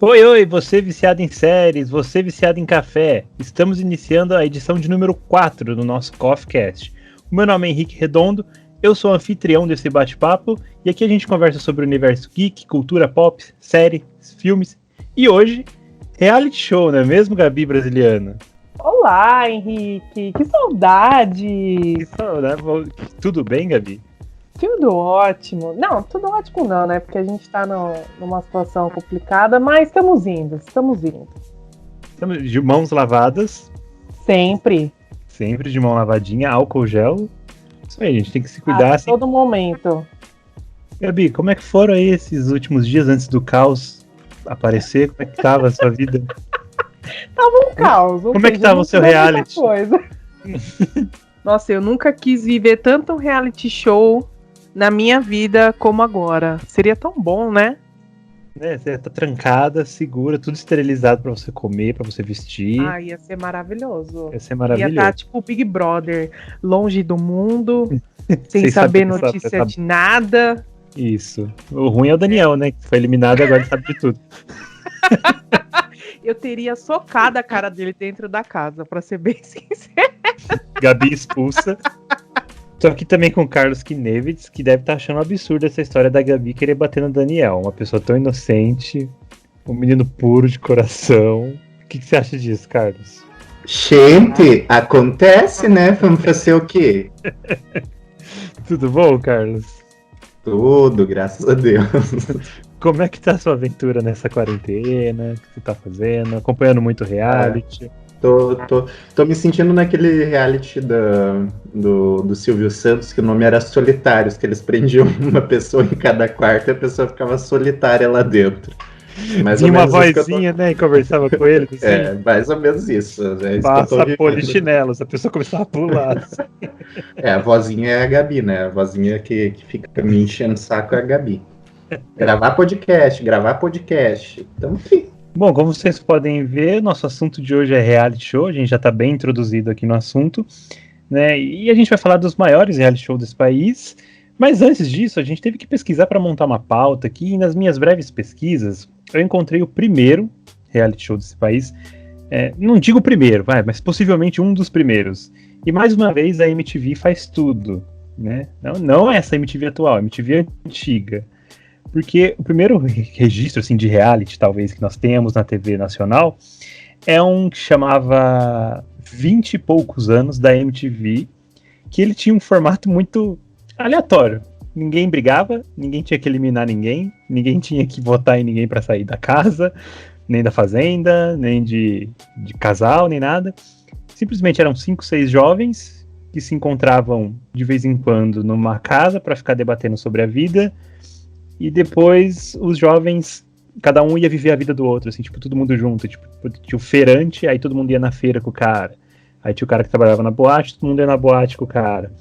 Oi, oi, você viciado em séries, você viciado em café. Estamos iniciando a edição de número 4 do nosso CoffeeCast. O meu nome é Henrique Redondo, eu sou o anfitrião desse bate-papo e aqui a gente conversa sobre o universo geek, cultura pop, séries, filmes e hoje, reality show, não é mesmo, Gabi brasiliana? Olá, Henrique, que saudade! Que saudade. Tudo bem, Gabi? Tudo ótimo. Não, tudo ótimo não, né? Porque a gente tá numa situação complicada, mas estamos indo. Estamos de mãos lavadas. Sempre. Sempre de mão lavadinha, álcool gel. Isso aí, a gente tem que se cuidar. A todo momento. Gabi, como é que foram aí esses últimos dias antes do caos aparecer? Como é que tava a sua vida? Tava um caos. Como é que tava o seu reality? Nossa, eu nunca quis viver tanto um reality show na minha vida como agora. Seria tão bom, né? Você tá trancada, segura, tudo esterilizado pra você comer, pra você vestir. Ah, ia ser maravilhoso. Ia ser maravilhoso. Ia estar tipo Big Brother, longe do mundo, sem saber notícia de nada. Isso. O ruim é o Daniel, né? Que foi eliminado e agora ele sabe de tudo. Eu teria socado a cara dele dentro da casa, pra ser bem sincero. Gabi expulsa. Tô aqui também com o Carlos Kinevitz, que deve estar achando um absurdo essa história da Gabi querer bater no Daniel. Uma pessoa tão inocente, um menino puro de coração. O que você acha disso, Carlos? Gente, acontece, né? Vamos fazer o quê? Tudo bom, Carlos? Tudo, graças a Deus. Como é que tá a sua aventura nessa quarentena? O que você tá fazendo? Acompanhando muito reality? Tô me sentindo naquele reality do Silvio Santos, que o nome era Solitários, que eles prendiam uma pessoa em cada quarto e a pessoa ficava solitária lá dentro. Tinha uma vozinha, né, e conversava com ele. Assim. É, mais ou menos isso. Passa polichinelos, a pessoa começava a pular. Assim. A vozinha é a Gabi, né? A vozinha que fica me enchendo o saco é a Gabi. Gravar podcast. Então, aqui. Bom, como vocês podem ver, nosso assunto de hoje é reality show, a gente já está bem introduzido aqui no assunto, né? E a gente vai falar dos maiores reality shows desse país, mas antes disso, a gente teve que pesquisar para montar uma pauta aqui, e nas minhas breves pesquisas, eu encontrei o primeiro reality show desse país, não digo o primeiro, mas possivelmente um dos primeiros. E mais uma vez, a MTV faz tudo, né? Não essa MTV atual, a MTV antiga. Porque o primeiro registro assim, de reality, talvez, que nós temos na TV nacional é um que chamava 20 e poucos anos da MTV, que ele tinha um formato muito aleatório. Ninguém brigava, ninguém tinha que eliminar ninguém tinha que votar em ninguém para sair da casa, nem da fazenda, nem de casal, nem nada. Simplesmente eram 5, 6 jovens que se encontravam de vez em quando numa casa para ficar debatendo sobre a vida. E depois os jovens, cada um ia viver a vida do outro, assim, tipo, todo mundo junto. Tipo, tinha o feirante, aí todo mundo ia na feira com o cara. Aí tinha o cara que trabalhava na boate, todo mundo ia na boate com o cara.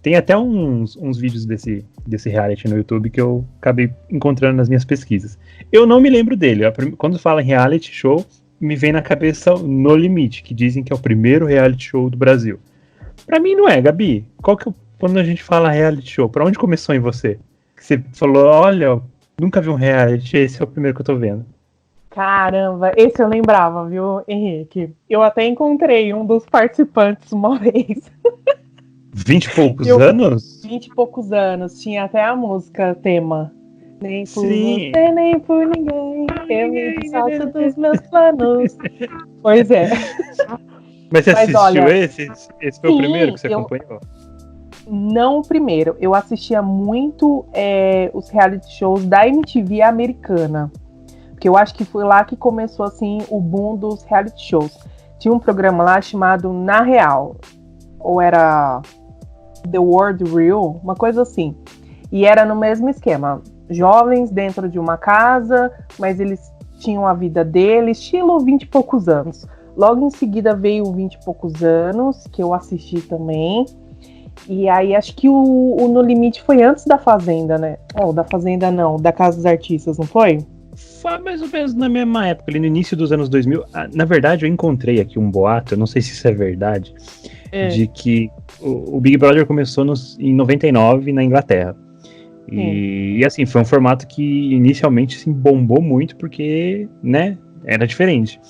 Tem até uns vídeos desse reality no YouTube que eu acabei encontrando nas minhas pesquisas. Eu não me lembro dele. Quando fala em reality show, me vem na cabeça No Limite, que dizem que é o primeiro reality show do Brasil. Pra mim não é, Gabi. Quando a gente fala reality show, pra onde começou em você? Você falou, olha, nunca vi um reality, esse é o primeiro que eu tô vendo. Caramba, esse eu lembrava, viu, Henrique? Eu até encontrei um dos participantes uma vez. 20 e poucos anos? 20 e poucos anos, tinha até a música tema. Nem por Sim. Você, nem por ninguém, eu me desfaço dos meus planos. Pois é. Mas você assistiu olha, esse? Esse foi o primeiro que você acompanhou? Não o primeiro, eu assistia muito os reality shows da MTV americana, porque eu acho que foi lá que começou assim o boom dos reality shows. Tinha um programa lá chamado Na Real, ou era The World Real, uma coisa assim, e era no mesmo esquema, jovens dentro de uma casa, mas eles tinham a vida deles, estilo 20 e poucos anos. Logo em seguida veio o 20 e poucos anos, que eu assisti também. E aí acho que o No Limite foi antes da Fazenda, né? Da Fazenda não, da Casa dos Artistas, não foi? Foi mais ou menos na mesma época, ali no início dos anos 2000. Na verdade, eu encontrei aqui um boato, eu não sei se isso é verdade, de que o Big Brother começou em 99 na Inglaterra. E assim, foi um formato que inicialmente assim, bombou muito porque, né, era diferente.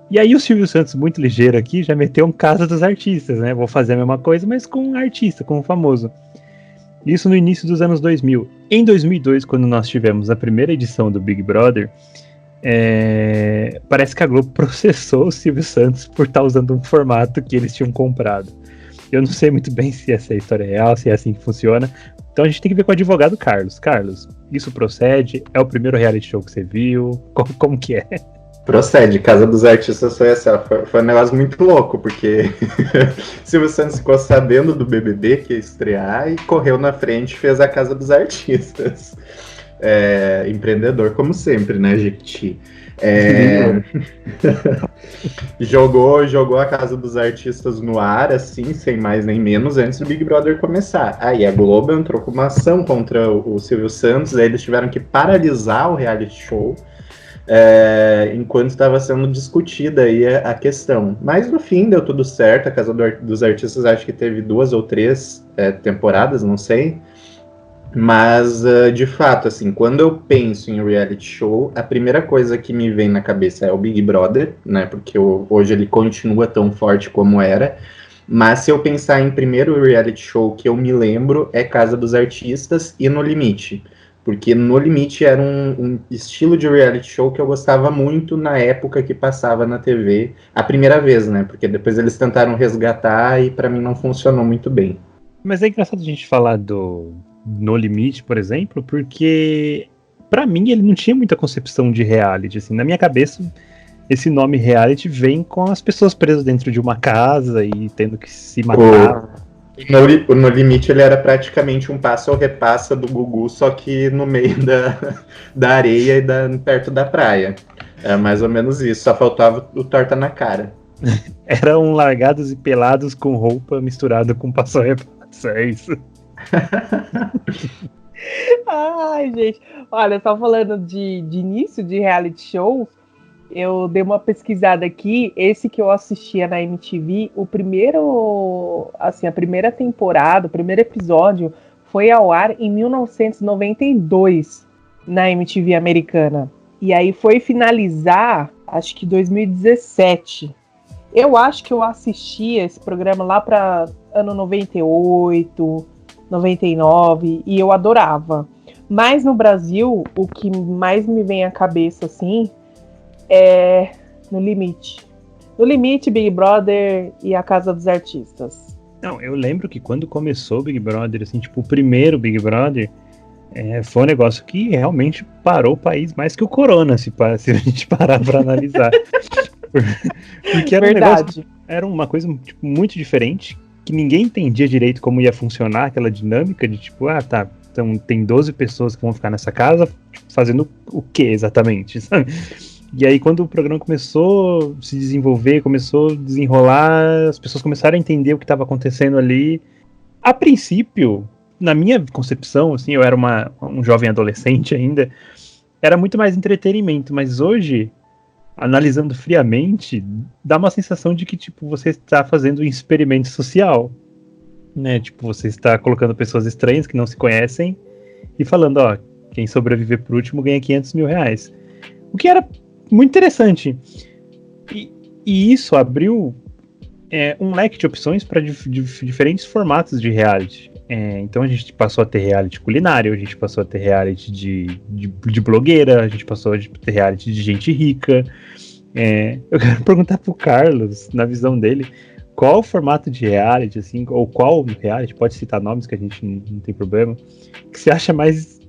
E aí o Silvio Santos, muito ligeiro aqui, já meteu um Casa dos Artistas, né? Vou fazer a mesma coisa, mas com um artista, com um famoso. Isso no início dos anos 2000. Em 2002, quando nós tivemos a primeira edição do Big Brother, parece que a Globo processou o Silvio Santos por estar usando um formato que eles tinham comprado. Eu não sei muito bem se essa história é real, se é assim que funciona. Então a gente tem que ver com o advogado Carlos. Carlos, isso procede? É o primeiro reality show que você viu? Como que é? Procede, Casa dos Artistas foi um negócio muito louco, porque Silvio Santos ficou sabendo do BBB que ia estrear e correu na frente e fez a Casa dos Artistas. Empreendedor, como sempre, né, Jequiti? Jogou a Casa dos Artistas no ar, assim, sem mais nem menos, antes do Big Brother começar. Aí a Globo entrou com uma ação contra o Silvio Santos, aí eles tiveram que paralisar o reality show, enquanto estava sendo discutida aí a questão. Mas no fim deu tudo certo, a Casa dos Artistas acho que teve 2 ou 3 temporadas, não sei. Mas, de fato, assim, quando eu penso em reality show, a primeira coisa que me vem na cabeça é o Big Brother, né? Porque hoje ele continua tão forte como era. Mas se eu pensar em primeiro reality show que eu me lembro, é Casa dos Artistas e No Limite. Porque No Limite era um estilo de reality show que eu gostava muito na época que passava na TV, a primeira vez, né? Porque depois eles tentaram resgatar e pra mim não funcionou muito bem. Mas é engraçado a gente falar do No Limite, por exemplo, porque pra mim ele não tinha muita concepção de reality, assim, na minha cabeça esse nome reality vem com as pessoas presas dentro de uma casa e tendo que se matar. No Limite ele era praticamente um passa ou repassa do Gugu, só que no meio da areia e perto da praia. É mais ou menos isso, só faltava o torta na cara. Eram largados e pelados com roupa misturada com passa ou repassa, é isso. Ai, gente. Olha, só falando de início de reality show, eu dei uma pesquisada aqui. Esse que eu assistia na MTV, o primeiro, assim, a primeira temporada, o primeiro episódio foi ao ar em 1992 na MTV americana. E aí foi finalizar, acho que 2017. Eu acho que eu assistia esse programa lá para ano 98, 99, e eu adorava. Mas no Brasil, o que mais me vem à cabeça, assim, é No Limite. No Limite, Big Brother e a Casa dos Artistas. Não, eu lembro que quando começou o Big Brother, assim, tipo, o primeiro Big Brother, foi um negócio que realmente parou o país mais que o Corona, se a gente parar pra analisar. Porque era Verdade. Era uma coisa tipo, muito diferente, que ninguém entendia direito como ia funcionar aquela dinâmica de tipo, tá, então tem 12 pessoas que vão ficar nessa casa tipo, fazendo o que exatamente, sabe? E aí quando o programa começou a se desenvolver, começou a desenrolar, as pessoas começaram a entender o que estava acontecendo ali. A princípio, na minha concepção, assim, eu era um jovem adolescente ainda, era muito mais entretenimento, mas hoje, analisando friamente, dá uma sensação de que, tipo, você está fazendo um experimento social, né? Tipo, você está colocando pessoas estranhas que não se conhecem e falando, ó, quem sobreviver por último ganha 500 mil reais. O que era muito interessante. E isso abriu um leque de opções para diferentes formatos de reality. Então a gente passou a ter reality culinário, a gente passou a ter reality de blogueira, a gente passou a ter reality de gente rica. Eu quero perguntar pro Carlos, na visão dele, qual o formato de reality, assim, ou qual reality, pode citar nomes que a gente não tem problema, que você acha mais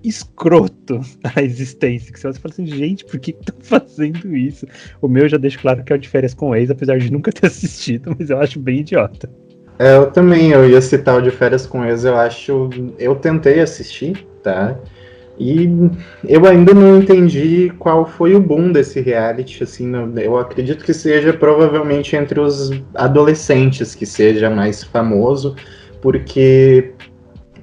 escroto a existência, que você fala assim, gente, por que estão fazendo isso? O meu já deixo claro que é o de Férias com Ex, apesar de nunca ter assistido, mas eu acho bem idiota. Eu também, eu ia citar o de Férias com Ex, eu tentei assistir, tá? E eu ainda não entendi qual foi o boom desse reality, assim, eu acredito que seja provavelmente entre os adolescentes que seja mais famoso, porque,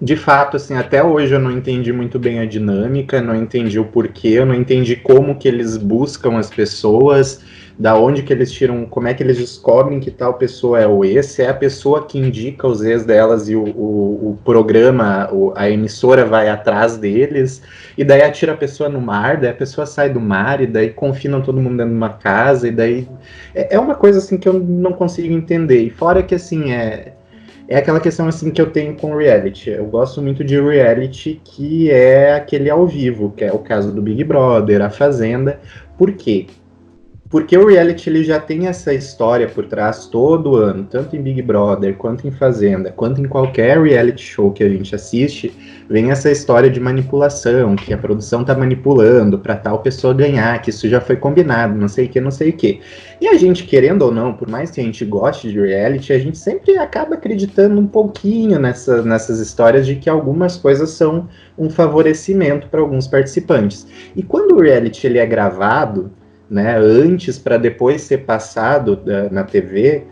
de fato, assim, até hoje eu não entendi muito bem a dinâmica, não entendi o porquê, eu não entendi como que eles buscam as pessoas, da onde que eles tiram, como é que eles descobrem que tal pessoa é o ex, se é a pessoa que indica os ex delas e o programa, a emissora vai atrás deles, e daí atira a pessoa no mar, daí a pessoa sai do mar, e daí confinam todo mundo dentro de uma casa, e daí... É uma coisa, assim, que eu não consigo entender, e fora que, assim, é aquela questão assim que eu tenho com reality. Eu gosto muito de reality que é aquele ao vivo, que é o caso do Big Brother, A Fazenda. Por quê? Porque o reality ele já tem essa história por trás todo ano, tanto em Big Brother, quanto em Fazenda, quanto em qualquer reality show que a gente assiste, vem essa história de manipulação, que a produção tá manipulando para tal pessoa ganhar, que isso já foi combinado, não sei o que, não sei o que. E a gente, querendo ou não, por mais que a gente goste de reality, a gente sempre acaba acreditando um pouquinho nessas histórias de que algumas coisas são um favorecimento para alguns participantes. E quando o reality ele é gravado, né, antes para depois ser passado na TV,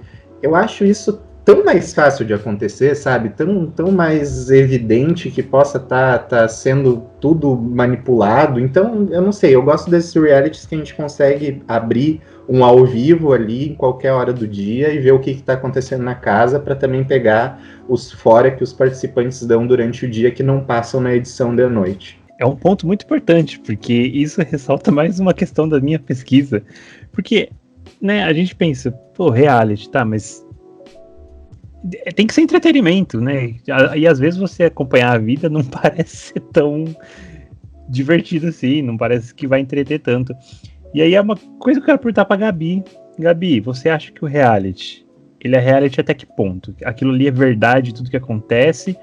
eu acho isso tão mais fácil de acontecer, sabe? Tão mais evidente que possa tá sendo tudo manipulado. Então, eu não sei, eu gosto desses realities que a gente consegue abrir um ao vivo ali em qualquer hora do dia e ver o que está acontecendo na casa para também pegar os fora que os participantes dão durante o dia que não passam na edição da noite. É um ponto muito importante, porque isso ressalta mais uma questão da minha pesquisa. Porque, né, a gente pensa, pô, reality, tá, mas tem que ser entretenimento, né? E às vezes você acompanhar a vida não parece ser tão divertido assim, não parece que vai entreter tanto. E aí é uma coisa que eu quero perguntar pra Gabi. Gabi, você acha que o reality, ele é reality até que ponto? Aquilo ali é verdade, tudo que acontece?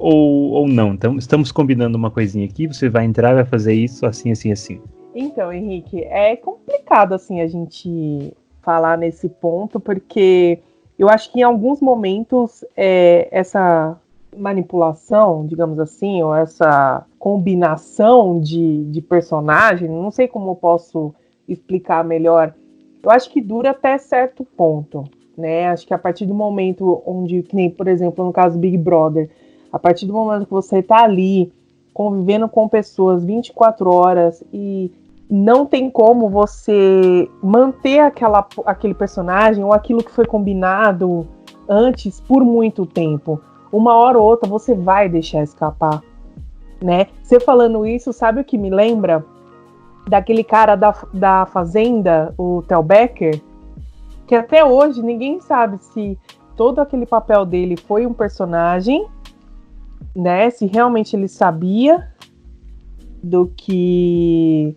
Ou não? Então, estamos combinando uma coisinha aqui, você vai entrar e vai fazer isso assim, assim, assim. Então, Henrique, é complicado assim a gente falar nesse ponto, porque eu acho que em alguns momentos essa manipulação, digamos assim, ou essa combinação de personagem, não sei como eu posso explicar melhor, eu acho que dura até certo ponto, né? Acho que a partir do momento onde, que nem, por exemplo, no caso do Big Brother, a partir do momento que você está ali convivendo com pessoas 24 horas e não tem como você manter aquele personagem ou aquilo que foi combinado antes por muito tempo. Uma hora ou outra você vai deixar escapar, né? Você falando isso, sabe o que me lembra? Daquele cara da Fazenda, o Tel Becker, que até hoje ninguém sabe se todo aquele papel dele foi um personagem, né, se realmente ele sabia do que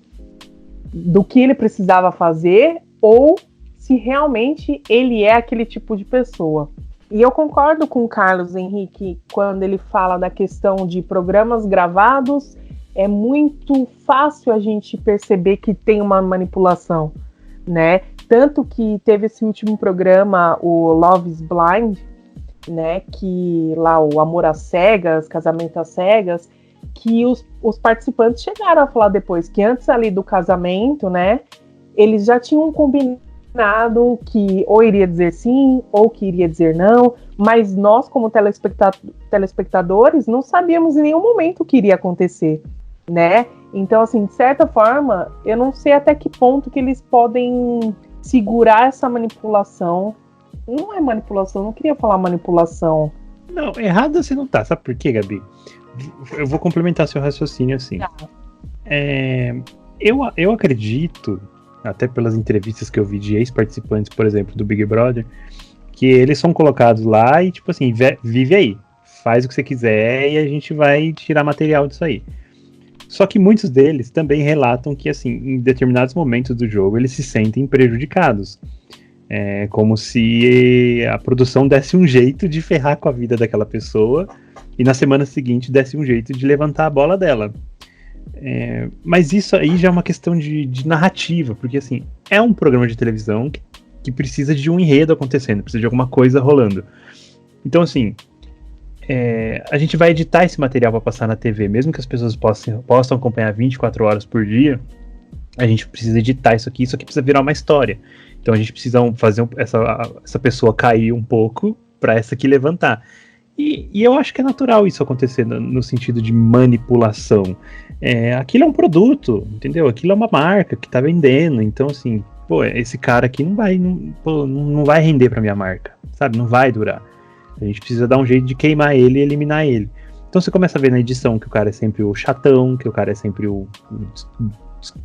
ele precisava fazer ou se realmente ele é aquele tipo de pessoa. E eu concordo com o Carlos Henrique quando ele fala da questão de programas gravados, é muito fácil a gente perceber que tem uma manipulação, né? Tanto que teve esse último programa, o Love is Blind, né, que lá o Amor às Cegas, Casamento às Cegas, que os participantes chegaram a falar depois que antes ali do casamento, né, eles já tinham combinado que ou iria dizer sim ou que iria dizer não, mas nós como telespectadores não sabíamos em nenhum momento o que iria acontecer, né? Então, assim, de certa forma, eu não sei até que ponto que eles podem segurar essa manipulação. Não é manipulação, não queria falar manipulação. Não, errado você não tá. Sabe por quê, Gabi? Eu vou complementar seu raciocínio assim. Tá. Eu acredito, até pelas entrevistas que eu vi de ex-participantes, por exemplo, do Big Brother, que eles são colocados lá e, tipo assim, vive aí. Faz o que você quiser e a gente vai tirar material disso aí. Só que muitos deles também relatam que, assim, em determinados momentos do jogo, eles se sentem prejudicados. É como se a produção desse um jeito de ferrar com a vida daquela pessoa e na semana seguinte desse um jeito de levantar a bola dela. Mas isso aí já é uma questão de narrativa, porque assim, é um programa de televisão que precisa de um enredo acontecendo, precisa de alguma coisa rolando. Então assim, a gente vai editar esse material para passar na TV, mesmo que as pessoas possam acompanhar 24 horas por dia, a gente precisa editar isso aqui precisa virar uma história. Então a gente precisa fazer essa pessoa cair um pouco para essa aqui levantar. E eu acho que é natural isso acontecer no sentido de manipulação. Aquilo é um produto, entendeu? Aquilo é uma marca que tá vendendo. Então, assim, pô, esse cara aqui não vai render pra minha marca, sabe? Não vai durar. A gente precisa dar um jeito de queimar ele e eliminar ele. Então você começa a ver na edição que o cara é sempre o chatão, que o cara é sempre o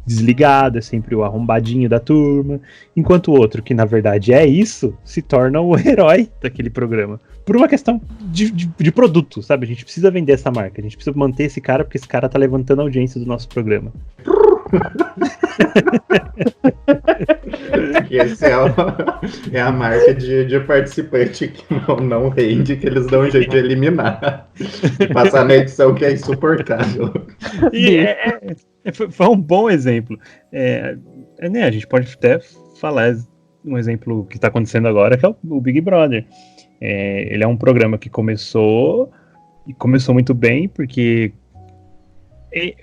desligado, é sempre o arrombadinho da turma, enquanto o outro, que na verdade é isso, se torna o herói daquele programa. Por uma questão de produto, sabe? A gente precisa vender essa marca, a gente precisa manter esse cara, porque esse cara tá levantando a audiência do nosso programa. Esse é a marca de participante que não rende, que eles dão um jeito de eliminar. E passar na edição que é insuportável. E foi um bom exemplo. Né, a gente pode até falar um exemplo que está acontecendo agora, que é o Big Brother. Ele é um programa que começou muito bem, porque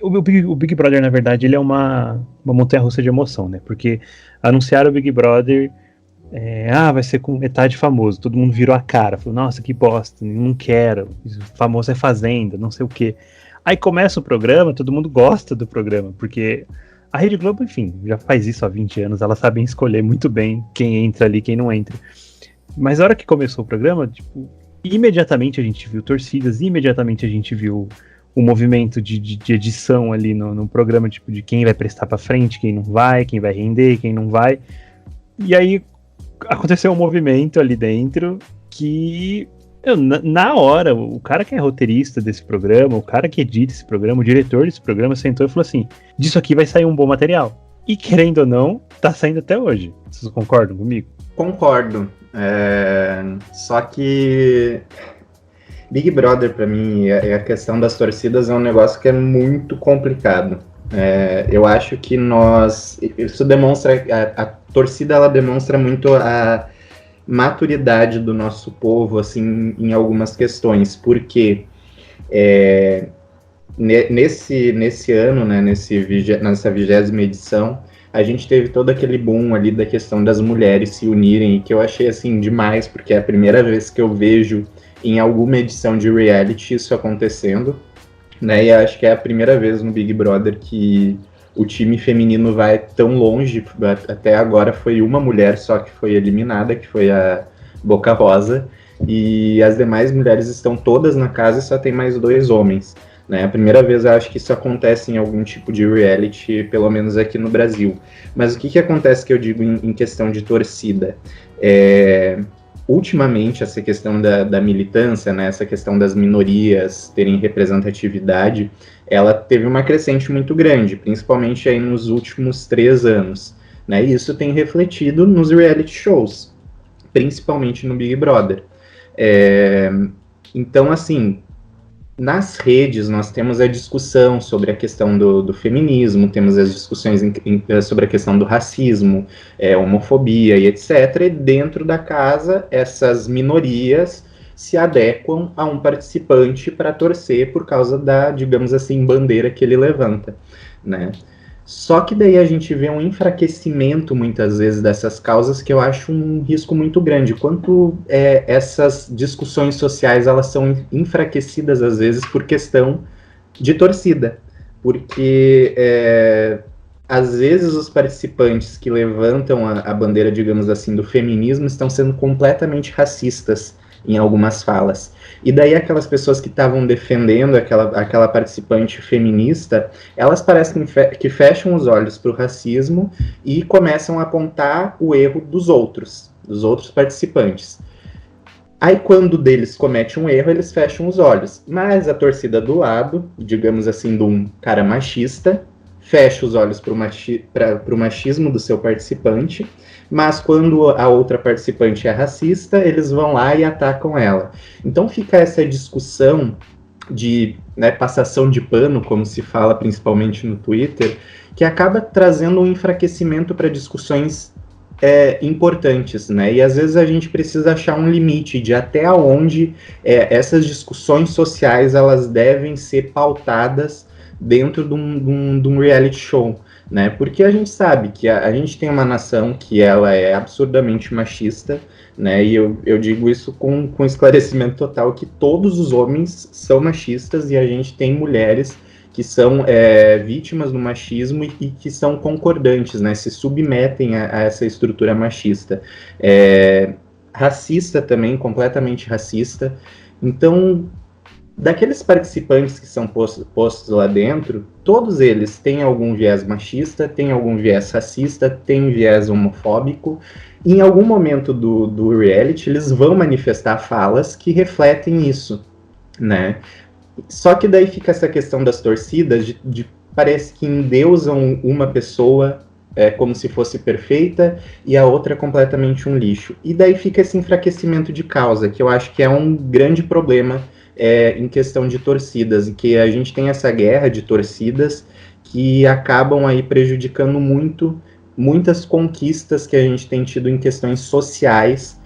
o Big Brother, na verdade, ele é uma montanha-russa de emoção, né? Porque anunciaram o Big Brother, vai ser com metade famoso, todo mundo virou a cara, falou, nossa, que bosta, não quero, famoso é Fazenda, não sei o quê. Aí começa o programa, todo mundo gosta do programa, porque a Rede Globo, enfim, já faz isso há 20 anos, elas sabem escolher muito bem quem entra ali, quem não entra. Mas a hora que começou o programa, tipo, imediatamente a gente viu torcidas, imediatamente a gente viu o movimento de edição ali no programa, tipo, de quem vai prestar pra frente, quem não vai, quem vai render, quem não vai. E aí aconteceu um movimento ali dentro que, na hora, o cara que é roteirista desse programa, o cara que edita esse programa, o diretor desse programa sentou e falou assim, disso aqui vai sair um bom material. E querendo ou não, tá saindo até hoje. Vocês concordam comigo? Concordo. Só que Big Brother, pra mim, a questão das torcidas é um negócio que é muito complicado. Eu acho que isso demonstra, a torcida, ela demonstra muito a maturidade do nosso povo, assim, em algumas questões, porque nesse ano, né, nessa 20ª edição, a gente teve todo aquele boom ali da questão das mulheres se unirem, que eu achei, assim, demais, porque é a primeira vez que eu vejo em alguma edição de reality isso acontecendo, né, e acho que é a primeira vez no Big Brother que o time feminino vai tão longe. Até agora foi uma mulher só que foi eliminada, que foi a Boca Rosa, e as demais mulheres estão todas na casa e só tem mais 2 homens. Né? A primeira vez eu acho que isso acontece em algum tipo de reality, pelo menos aqui no Brasil. Mas o que acontece que eu digo em questão de torcida? Ultimamente, essa questão da militância, né, essa questão das minorias terem representatividade, ela teve uma crescente muito grande, principalmente aí nos últimos 3 anos. Né, e isso tem refletido nos reality shows, principalmente no Big Brother. Então, assim, nas redes nós temos a discussão sobre a questão do feminismo, temos as discussões sobre a questão do racismo, homofobia e etc. E dentro da casa, essas minorias se adequam a um participante para torcer por causa da, digamos assim, bandeira que ele levanta, né? Só que daí a gente vê um enfraquecimento, muitas vezes, dessas causas, que eu acho um risco muito grande. Quanto essas discussões sociais, elas são enfraquecidas, às vezes, por questão de torcida. Porque, às vezes, os participantes que levantam a bandeira, digamos assim, do feminismo, estão sendo completamente racistas em algumas falas. E daí aquelas pessoas que estavam defendendo aquela participante feminista, elas parecem que fecham os olhos para o racismo e começam a apontar o erro dos outros participantes. Aí quando deles comete um erro, eles fecham os olhos. Mas a torcida do lado, digamos assim, de um cara machista, fecha os olhos para o machismo do seu participante, mas quando a outra participante é racista, eles vão lá e atacam ela. Então fica essa discussão de passação de pano, como se fala principalmente no Twitter, que acaba trazendo um enfraquecimento para discussões importantes, né? E às vezes a gente precisa achar um limite de até onde essas discussões sociais elas devem ser pautadas dentro de um reality show, né? Porque a gente sabe que a gente tem uma nação que ela é absurdamente machista, né? E eu digo isso com esclarecimento total, que todos os homens são machistas e a gente tem mulheres que são vítimas do machismo e que são concordantes, né, se submetem a essa estrutura machista. Racista também, completamente racista. Então, daqueles participantes que são postos lá dentro, todos eles têm algum viés machista, têm algum viés racista, têm viés homofóbico. E em algum momento do reality, eles vão manifestar falas que refletem isso, né? Só que daí fica essa questão das torcidas, parece que endeusam uma pessoa como se fosse perfeita e a outra completamente um lixo. E daí fica esse enfraquecimento de causa, que eu acho que é um grande problema em questão de torcidas, e que a gente tem essa guerra de torcidas que acabam aí prejudicando muitas conquistas que a gente tem tido em questões sociais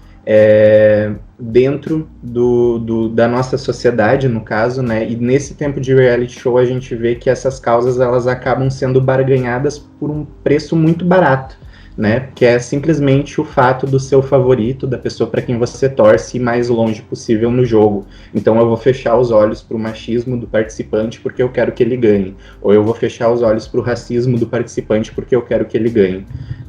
dentro da nossa sociedade, no caso, né? E nesse tempo de reality show a gente vê que essas causas elas acabam sendo barganhadas por um preço muito barato, né? Que é simplesmente o fato do seu favorito, da pessoa para quem você torce, ir mais longe possível no jogo. Então eu vou fechar os olhos para o machismo do participante porque eu quero que ele ganhe. Ou eu vou fechar os olhos para o racismo do participante porque eu quero que ele ganhe.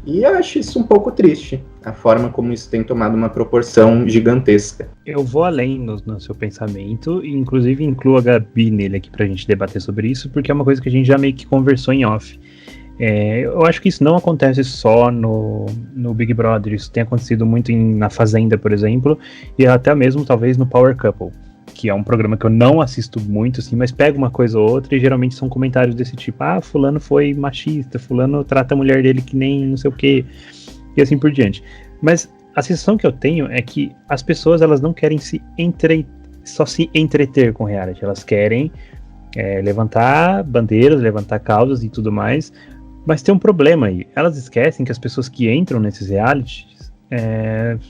E eu acho isso um pouco triste, a forma como isso tem tomado uma proporção gigantesca. Eu vou além no seu pensamento, e inclusive incluo a Gabi nele aqui pra gente debater sobre isso, porque é uma coisa que a gente já meio que conversou em off. Eu acho que isso não acontece só no Big Brother, isso tem acontecido muito na Fazenda, por exemplo, e até mesmo talvez no Power Couple, que é um programa que eu não assisto muito, assim, mas pego uma coisa ou outra e geralmente são comentários desse tipo, fulano foi machista, fulano trata a mulher dele que nem não sei o quê, e assim por diante. Mas a sensação que eu tenho é que as pessoas, elas não querem só se entreter com reality, elas querem levantar bandeiras, levantar causas e tudo mais, mas tem um problema aí, elas esquecem que as pessoas que entram nesses realities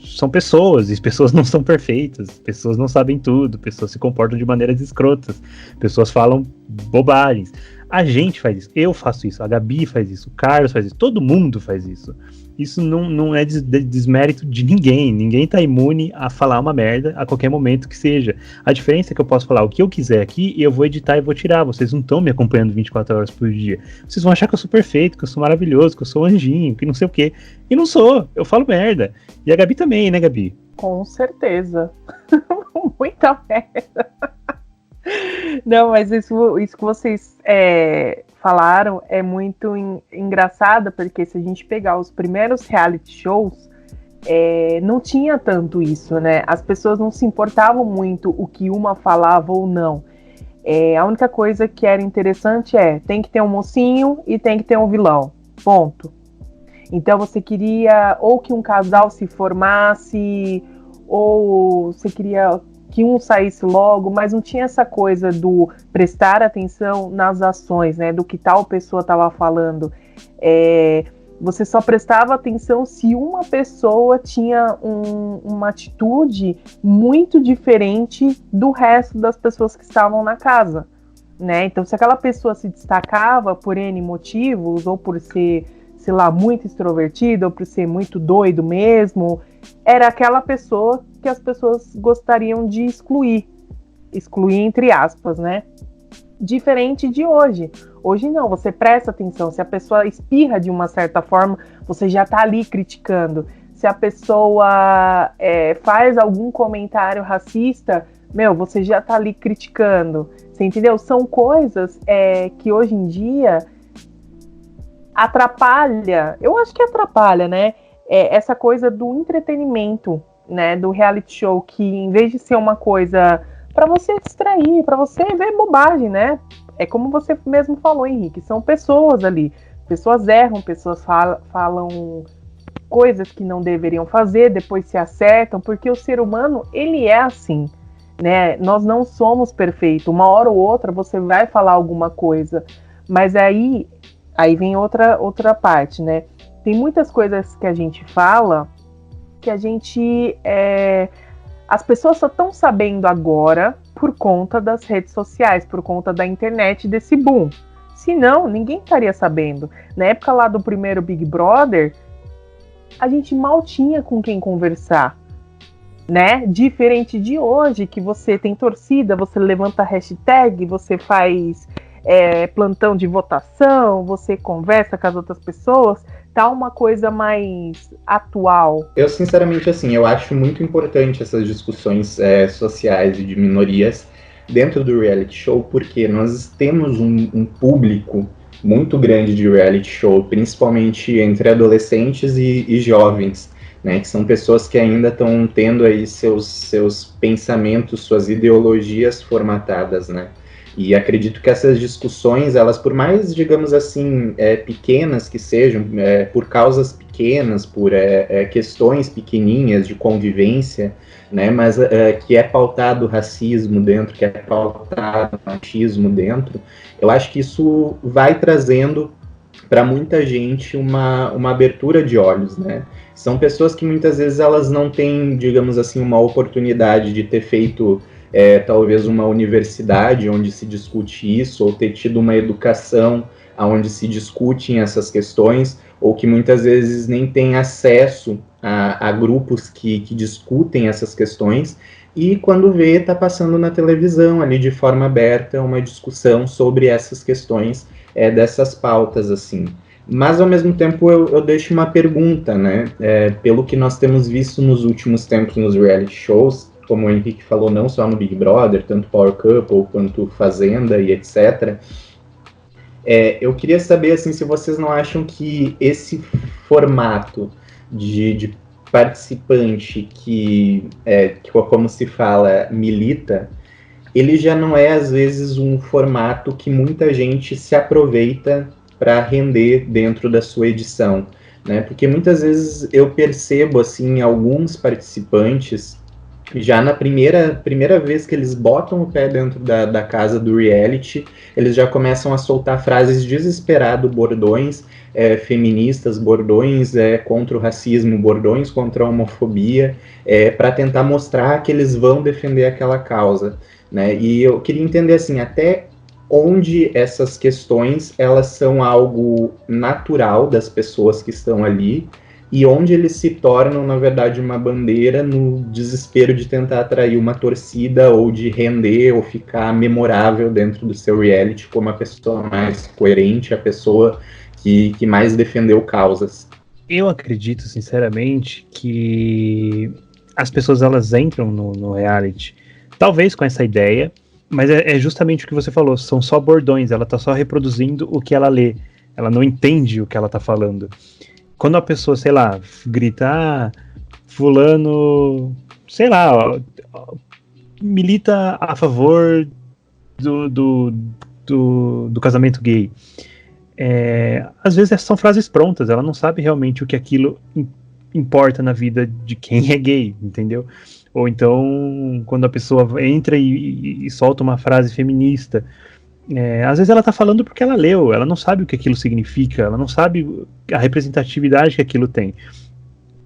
são pessoas, e as pessoas não são perfeitas, pessoas não sabem tudo, pessoas se comportam de maneiras escrotas, pessoas falam bobagens. A gente faz isso, eu faço isso, a Gabi faz isso, o Carlos faz isso, todo mundo faz isso. Isso não é desmérito de ninguém tá imune a falar uma merda a qualquer momento que seja. A diferença é que eu posso falar o que eu quiser aqui e eu vou editar e vou tirar. Vocês não estão me acompanhando 24 horas por dia. Vocês vão achar que eu sou perfeito, que eu sou maravilhoso, que eu sou anjinho, que não sei o quê. E não sou, eu falo merda. E a Gabi também, né, Gabi? Com certeza. Muita merda. Não, mas isso que vocês falaram é muito engraçado, porque se a gente pegar os primeiros reality shows, não tinha tanto isso, né? As pessoas não se importavam muito o que uma falava ou não. A única coisa que era interessante tem que ter um mocinho e tem que ter um vilão, ponto. Então você queria ou que um casal se formasse, ou você queria que um saísse logo, mas não tinha essa coisa do prestar atenção nas ações, né, do que tal pessoa estava falando. Você só prestava atenção se uma pessoa tinha uma atitude muito diferente do resto das pessoas que estavam na casa, né? Então, se aquela pessoa se destacava por N motivos, ou por ser, sei lá, muito extrovertido, ou por ser muito doido mesmo, era aquela pessoa que as pessoas gostariam de excluir entre aspas, né? Diferente de hoje. Hoje não, você presta atenção. Se a pessoa espirra de uma certa forma, você já tá ali criticando. Se a pessoa faz algum comentário racista, você já tá ali criticando. Você entendeu? São coisas que hoje em dia atrapalha. Eu acho que atrapalha, né? Essa coisa do entretenimento, né? Do reality show, que em vez de ser uma coisa para você distrair, para você ver bobagem, né? É como você mesmo falou, Henrique, são pessoas ali. Pessoas erram, pessoas falam coisas que não deveriam fazer, depois se acertam, porque o ser humano, ele é assim, né? Nós não somos perfeitos. Uma hora ou outra você vai falar alguma coisa, mas aí vem outra parte, né? Tem muitas coisas que a gente fala que a gente... As pessoas só estão sabendo agora por conta das redes sociais, por conta da internet, desse boom. Senão, ninguém estaria sabendo. Na época lá do primeiro Big Brother, a gente mal tinha com quem conversar, né? Diferente de hoje, que você tem torcida, você levanta hashtag, você faz plantão de votação, você conversa com as outras pessoas, tá uma coisa mais atual. Eu, sinceramente, assim, eu acho muito importante essas discussões sociais e de minorias dentro do reality show, porque nós temos um público muito grande de reality show, principalmente entre adolescentes e jovens, né, que são pessoas que ainda estão tendo aí seus pensamentos, suas ideologias formatadas, né? E acredito que essas discussões, elas, por mais, digamos assim, pequenas que sejam, por causas pequenas, por questões pequeninhas de convivência, né, mas que é pautado racismo dentro, que é pautado machismo dentro, eu acho que isso vai trazendo para muita gente uma abertura de olhos, né? São pessoas que muitas vezes elas não têm, digamos assim, uma oportunidade de ter feito talvez uma universidade onde se discute isso, ou ter tido uma educação onde se discutem essas questões, ou que muitas vezes nem têm acesso a grupos que discutem essas questões, e quando vê, está passando na televisão ali de forma aberta uma discussão sobre essas questões, dessas pautas, assim. Mas, ao mesmo tempo, eu deixo uma pergunta, né? Pelo que nós temos visto nos últimos tempos nos reality shows, como o Henrique falou, não só no Big Brother, tanto Power Couple quanto Fazenda e etc. Eu queria saber, assim, se vocês não acham que esse formato de participante que, como se fala, milita, ele já não é, às vezes, um formato que muita gente se aproveita para render dentro da sua edição, né? Porque muitas vezes eu percebo, assim, alguns participantes, já na primeira vez que eles botam o pé dentro da casa do reality, eles já começam a soltar frases desesperado, bordões feministas, bordões contra o racismo, bordões contra a homofobia, para tentar mostrar que eles vão defender aquela causa, né? E eu queria entender, assim, até onde essas questões elas são algo natural das pessoas que estão ali, e onde eles se tornam, na verdade, uma bandeira no desespero de tentar atrair uma torcida, ou de render, ou ficar memorável dentro do seu reality como a pessoa mais coerente, a pessoa que mais defendeu causas. Eu acredito, sinceramente, que as pessoas elas entram no reality, talvez com essa ideia, mas é justamente o que você falou, são só bordões, ela tá só reproduzindo o que ela lê, ela não entende o que ela tá falando. Quando a pessoa, sei lá, grita, fulano, sei lá, milita a favor do casamento gay. Às vezes são frases prontas, ela não sabe realmente o que aquilo importa na vida de quem é gay, entendeu? Ou então, quando a pessoa entra e solta uma frase feminista, às vezes ela tá falando porque ela leu, ela não sabe o que aquilo significa, ela não sabe a representatividade que aquilo tem.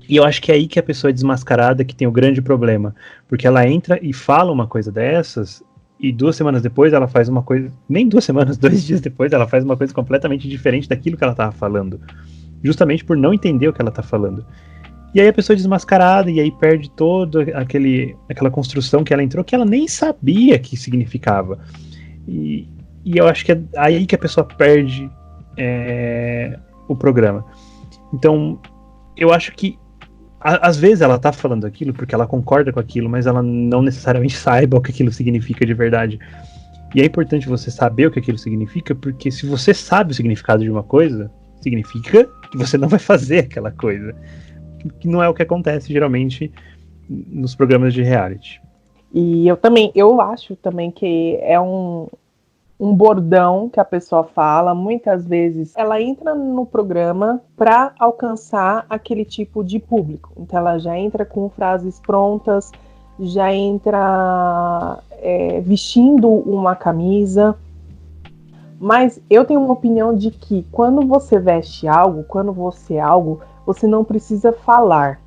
E eu acho que é aí que a pessoa é desmascarada, que tem o grande problema, porque ela entra e fala uma coisa dessas, e 2 semanas depois ela faz uma coisa, nem 2 semanas, 2 dias depois ela faz uma coisa completamente diferente daquilo que ela tava falando, justamente por não entender o que ela tá falando. E aí a pessoa é desmascarada, e aí perde toda aquela construção que ela entrou, que ela nem sabia que significava. E eu acho que é aí que a pessoa perde o programa. Então, eu acho que às vezes ela tá falando aquilo porque ela concorda com aquilo, mas ela não necessariamente saiba o que aquilo significa de verdade. E é importante você saber o que aquilo significa, porque se você sabe o significado de uma coisa, significa que você não vai fazer aquela coisa. Que não é o que acontece geralmente nos programas de reality. E eu acho também que é um bordão que a pessoa fala, muitas vezes ela entra no programa para alcançar aquele tipo de público. Então ela já entra com frases prontas, já entra vestindo uma camisa. Mas eu tenho uma opinião de que quando você veste algo, quando você é algo, você não precisa falar,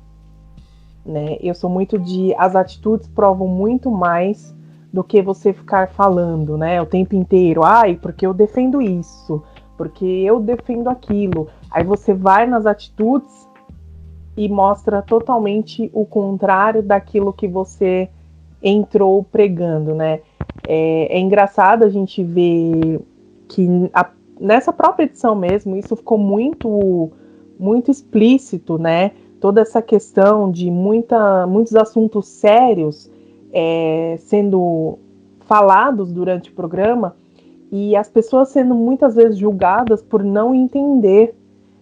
né? Eu sou muito as atitudes provam muito mais do que você ficar falando, né? O tempo inteiro, porque eu defendo isso, porque eu defendo aquilo. Aí você vai nas atitudes e mostra totalmente o contrário daquilo que você entrou pregando, né? É engraçado a gente ver que nessa própria edição mesmo, isso ficou muito, muito explícito, né? Toda essa questão de muitos assuntos sérios sendo falados durante o programa e as pessoas sendo muitas vezes julgadas por não entender,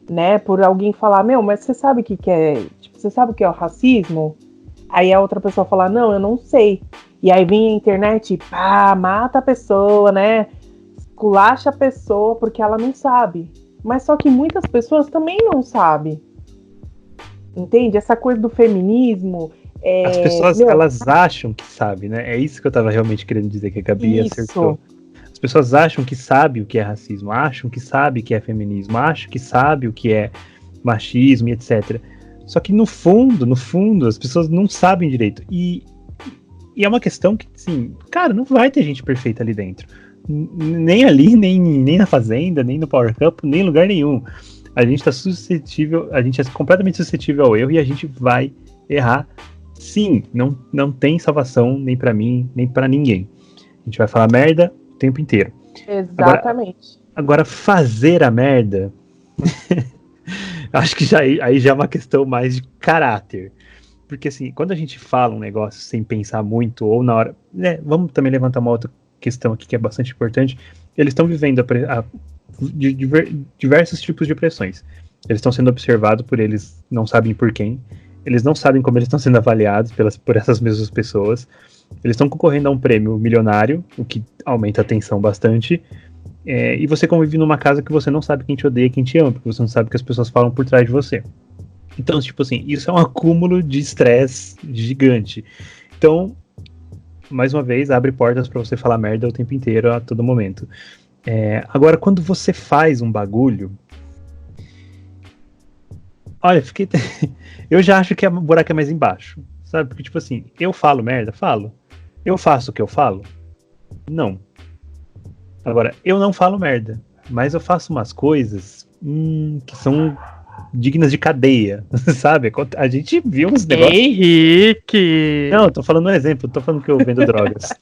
né? Por alguém falar, mas você sabe o que é? Tipo, você sabe o que é o racismo? Aí a outra pessoa falar, não, eu não sei. E aí vem a internet e mata a pessoa, né? Esculacha a pessoa porque ela não sabe. Mas só que muitas pessoas também não sabem. Entende? Essa coisa do feminismo... As pessoas, elas acham que sabem, né? É isso que eu tava realmente querendo dizer, que a Gabi acertou. As pessoas acham que sabem o que é racismo, acham que sabem o que é feminismo, acham que sabem o que é machismo e etc. Só que no fundo, as pessoas não sabem direito. E é uma questão que, assim, cara, não vai ter gente perfeita ali dentro. Nem ali, nem na Fazenda, nem no Power Couple, nem em lugar nenhum. A gente tá suscetível, a gente é completamente suscetível ao erro e a gente vai errar. Sim, não tem salvação nem pra mim, nem pra ninguém. A gente vai falar merda o tempo inteiro. Exatamente. Agora fazer a merda, acho que aí já é uma questão mais de caráter. Porque assim, quando a gente fala um negócio sem pensar muito, ou na hora... Né, vamos também levantar uma outra questão aqui que é bastante importante. Eles estão vivendo diversos tipos de pressões. Eles estão sendo observados por eles não sabem por quem. Eles não sabem como eles estão sendo avaliados por essas mesmas pessoas. Eles estão concorrendo a um prêmio milionário, o que aumenta a tensão bastante. E você convive numa casa que você não sabe quem te odeia e quem te ama, porque você não sabe o que as pessoas falam por trás de você. Então, tipo assim, isso é um acúmulo de estresse gigante. Então, mais uma vez, abre portas pra você falar merda o tempo inteiro, a todo momento. Agora, quando você faz um bagulho... Olha, eu já acho que o buraco é mais embaixo, sabe? Porque, tipo assim, eu falo merda? Falo. Eu faço o que eu falo? Não. Agora, eu não falo merda, mas eu faço umas coisas que são dignas de cadeia, sabe? A gente viu uns negócios... Henrique! Não, eu tô falando um exemplo, tô falando que eu vendo drogas.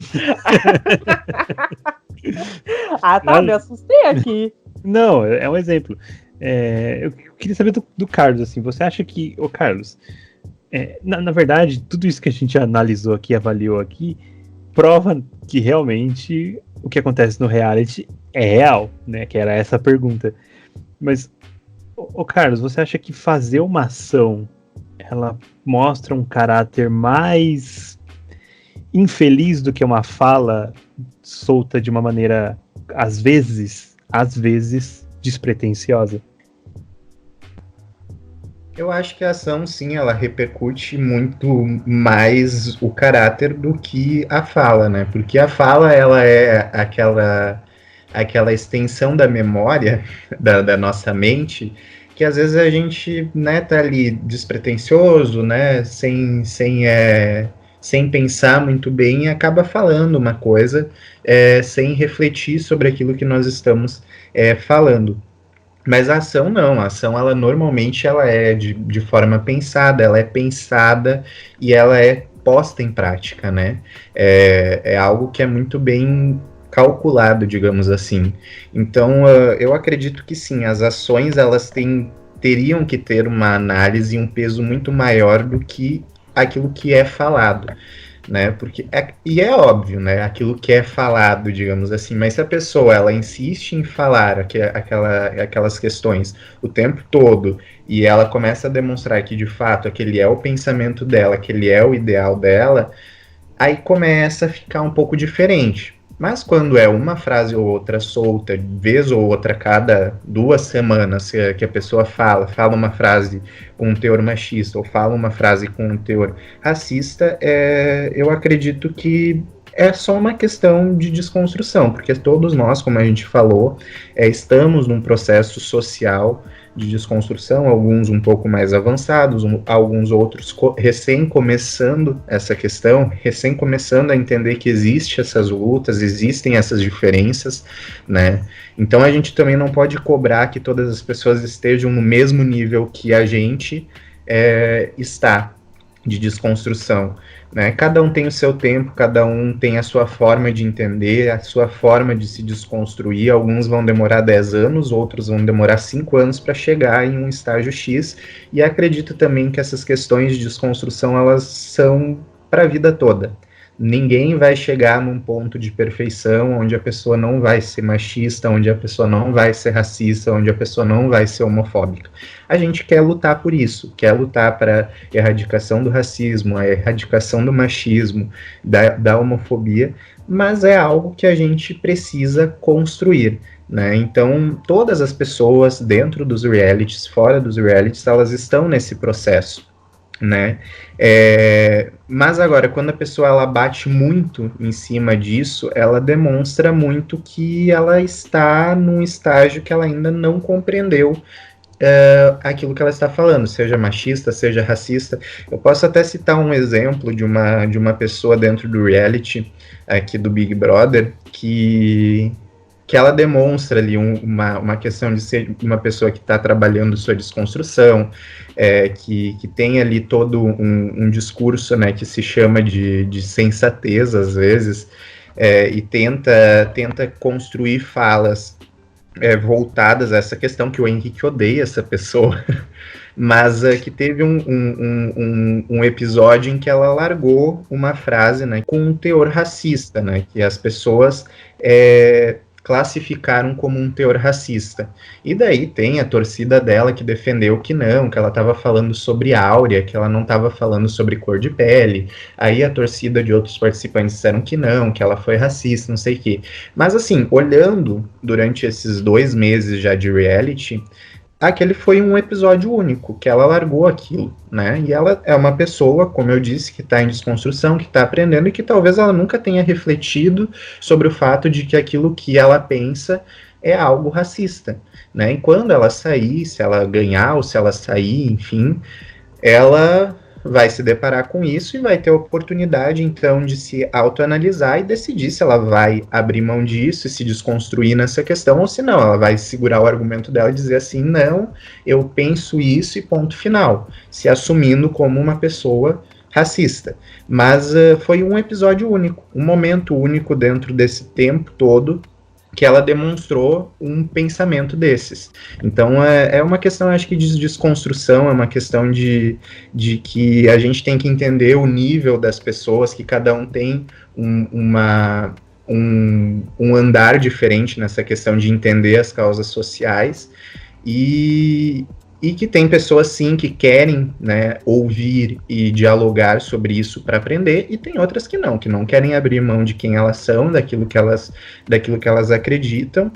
Me assustei aqui. Não, é um exemplo. Eu queria saber do Carlos, assim, você acha que... Ô Carlos, na verdade, tudo isso que a gente analisou aqui, avaliou aqui, prova que realmente o que acontece no reality é real, né? Que era essa a pergunta. Mas, ô Carlos, você acha que fazer uma ação, ela mostra um caráter mais infeliz do que uma fala solta de uma maneira, às vezes, despretensiosa? Eu acho que a ação, sim, ela repercute muito mais o caráter do que a fala, né? Porque a fala, ela é aquela extensão da memória, da nossa mente, que às vezes a gente, né, tá ali despretensioso, né, sem pensar muito bem e acaba falando uma coisa sem refletir sobre aquilo que nós estamos falando. Mas a ação não, a ação ela normalmente ela é de forma pensada, ela é pensada e ela é posta em prática, né? É algo que é muito bem calculado, digamos assim. Então, eu acredito que sim, as ações elas teriam que ter uma análise e um peso muito maior do que aquilo que é falado, né? Porque é óbvio, né? Aquilo que é falado, digamos assim, mas se a pessoa ela insiste em falar aquelas questões o tempo todo e ela começa a demonstrar que de fato aquele é o pensamento dela, aquele é o ideal dela, aí começa a ficar um pouco diferente. Mas quando é uma frase ou outra solta, vez ou outra cada 2 semanas que a pessoa fala uma frase com um teor machista ou fala uma frase com um teor racista, eu acredito que é só uma questão de desconstrução, porque todos nós, como a gente falou, estamos num processo social de desconstrução, alguns um pouco mais avançados, alguns outros recém começando essa questão, recém começando a entender que existem essas lutas, existem essas diferenças, né? Então a gente também não pode cobrar que todas as pessoas estejam no mesmo nível que a gente está. de desconstrução, né? Cada um tem o seu tempo, cada um tem a sua forma de entender, a sua forma de se desconstruir. Alguns vão demorar 10 anos, outros vão demorar 5 anos para chegar em um estágio X, e acredito também que essas questões de desconstrução, elas são para a vida toda. Ninguém vai chegar num ponto de perfeição onde a pessoa não vai ser machista, onde a pessoa não vai ser racista, onde a pessoa não vai ser homofóbica. A gente quer lutar por isso, quer lutar para a erradicação do racismo, a erradicação do machismo, da homofobia, mas é algo que a gente precisa construir, né? Então, todas as pessoas dentro dos realities, fora dos realities, elas estão nesse processo, né? Mas agora, quando a pessoa ela bate muito em cima disso, ela demonstra muito que ela está num estágio que ela ainda não compreendeu aquilo que ela está falando, seja machista, seja racista. Eu posso até citar um exemplo de uma pessoa dentro do reality aqui do Big Brother que ela demonstra ali uma questão de ser uma pessoa que está trabalhando sua desconstrução, que tem ali todo um discurso, né, que se chama de sensatez, às vezes, e tenta construir falas voltadas a essa questão, que o Henrique odeia essa pessoa, mas que teve um episódio em que ela largou uma frase, né, com um teor racista, né, que as pessoas classificaram como um teor racista. E daí tem a torcida dela que defendeu que não, que ela estava falando sobre áurea, que ela não estava falando sobre cor de pele. Aí a torcida de outros participantes disseram que não, que ela foi racista, não sei o quê. Mas assim, olhando durante esses 2 meses já de reality, aquele foi um episódio único, que ela largou aquilo, né? E ela é uma pessoa, como eu disse, que está em desconstrução, que está aprendendo e que talvez ela nunca tenha refletido sobre o fato de que aquilo que ela pensa é algo racista, né? E quando ela sair, se ela ganhar ou se ela sair, enfim, ela vai se deparar com isso e vai ter a oportunidade, então, de se autoanalisar e decidir se ela vai abrir mão disso e se desconstruir nessa questão, ou se não, ela vai segurar o argumento dela e dizer assim, não, eu penso isso e ponto final, se assumindo como uma pessoa racista. Mas foi um episódio único, um momento único dentro desse tempo todo, que ela demonstrou um pensamento desses. Então, é uma questão, acho que, de desconstrução, é uma questão de que a gente tem que entender o nível das pessoas, que cada um tem um andar diferente nessa questão de entender as causas sociais, e que tem pessoas, sim, que querem, né, ouvir e dialogar sobre isso para aprender, e tem outras que não querem abrir mão de quem elas são, daquilo que elas acreditam,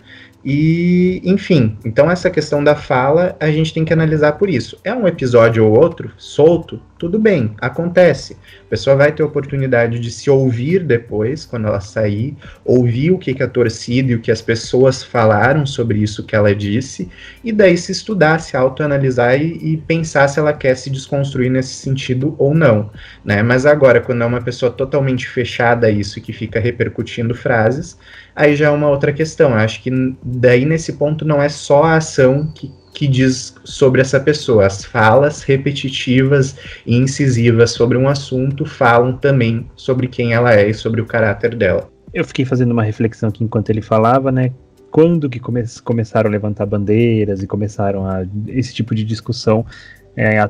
e, enfim, então essa questão da fala, a gente tem que analisar por isso. É um episódio ou outro, solto, tudo bem, acontece. A pessoa vai ter a oportunidade de se ouvir depois, quando ela sair, ouvir o que a torcida e o que as pessoas falaram sobre isso que ela disse, e daí se estudar, se autoanalisar e pensar se ela quer se desconstruir nesse sentido ou não, né? Mas agora, quando é uma pessoa totalmente fechada a isso, que fica repercutindo frases, aí já é uma outra questão. Eu acho que daí, nesse ponto, não é só a ação que diz sobre essa pessoa. As falas repetitivas e incisivas sobre um assunto falam também sobre quem ela é e sobre o caráter dela. Eu fiquei fazendo uma reflexão aqui enquanto ele falava, né? Quando que começaram a levantar bandeiras e começaram esse tipo de discussão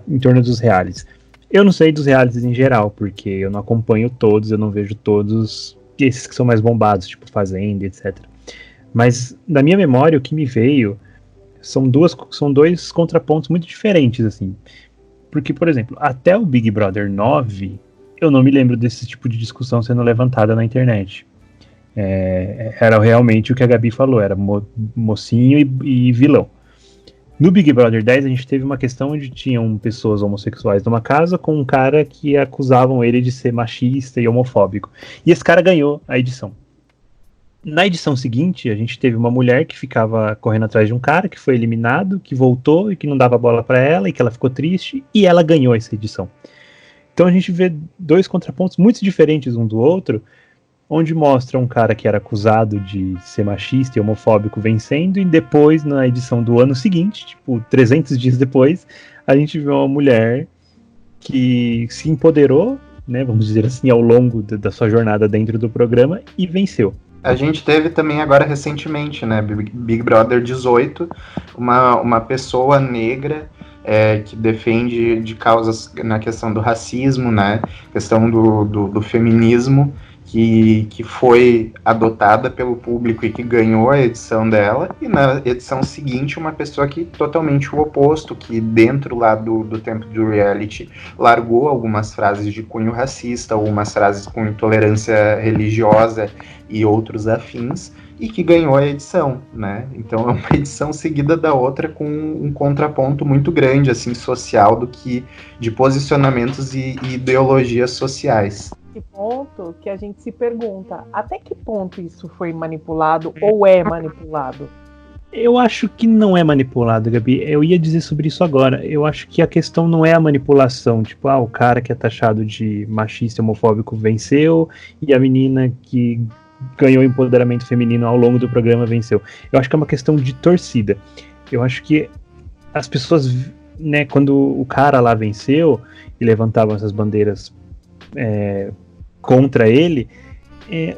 em torno dos realities? Eu não sei dos realities em geral, porque eu não acompanho todos, eu não vejo todos esses que são mais bombados, tipo Fazenda, etc. Mas, na minha memória, o que me veio são dois contrapontos muito diferentes, assim. Porque, por exemplo, até o Big Brother 9, eu não me lembro desse tipo de discussão sendo levantada na internet. Era realmente o que a Gabi falou, era mocinho e vilão. No Big Brother 10, a gente teve uma questão onde tinham pessoas homossexuais numa casa com um cara que acusavam ele de ser machista e homofóbico. E esse cara ganhou a edição. Na edição seguinte, a gente teve uma mulher que ficava correndo atrás de um cara que foi eliminado, que voltou e que não dava bola pra ela e que ela ficou triste, e ela ganhou essa edição. Então a gente vê dois contrapontos muito diferentes um do outro, onde mostra um cara que era acusado de ser machista e homofóbico vencendo, e depois, na edição do ano seguinte, tipo, 300 dias depois, a gente vê uma mulher que se empoderou, né, vamos dizer assim, ao longo da sua jornada dentro do programa e venceu. A gente teve também agora recentemente, né, Big Brother 18, uma pessoa negra que defende de causas na questão do racismo, né, questão do feminismo, que foi adotada pelo público e que ganhou a edição dela, e na edição seguinte uma pessoa que totalmente o oposto, que dentro lá do tempo do reality largou algumas frases de cunho racista, algumas frases com intolerância religiosa e outros afins, e que ganhou a edição, né? Então é uma edição seguida da outra com um contraponto muito grande, assim, social, do que de posicionamentos e ideologias sociais. Esse ponto que a gente se pergunta, até que ponto isso foi manipulado ou é manipulado? Eu acho que não é manipulado, Gabi. Eu ia dizer sobre isso agora. Eu acho que a questão não é a manipulação. Tipo, o cara que é taxado de machista e homofóbico venceu e a menina que ganhou empoderamento feminino ao longo do programa venceu. Eu acho que é uma questão de torcida. Eu acho que as pessoas, né, quando o cara lá venceu e levantavam essas bandeiras contra ele,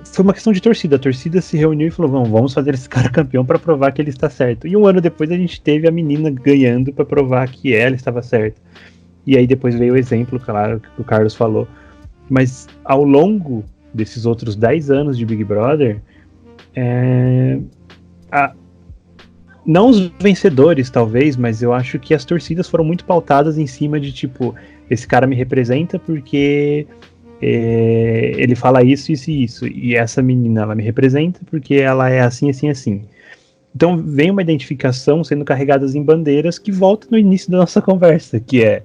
foi uma questão de torcida. A torcida se reuniu e falou, vamos fazer esse cara campeão para provar que ele está certo. E um ano depois a gente teve a menina ganhando para provar que ela estava certa. E aí depois veio o exemplo, claro, que o Carlos falou. Mas ao longo desses outros 10 anos de Big Brother, não os vencedores talvez, mas eu acho que as torcidas foram muito pautadas em cima de tipo, esse cara me representa porque ele fala isso, isso e isso, e essa menina ela me representa porque ela é assim, assim, assim. Então vem uma identificação sendo carregadas em bandeiras que volta no início da nossa conversa, que é,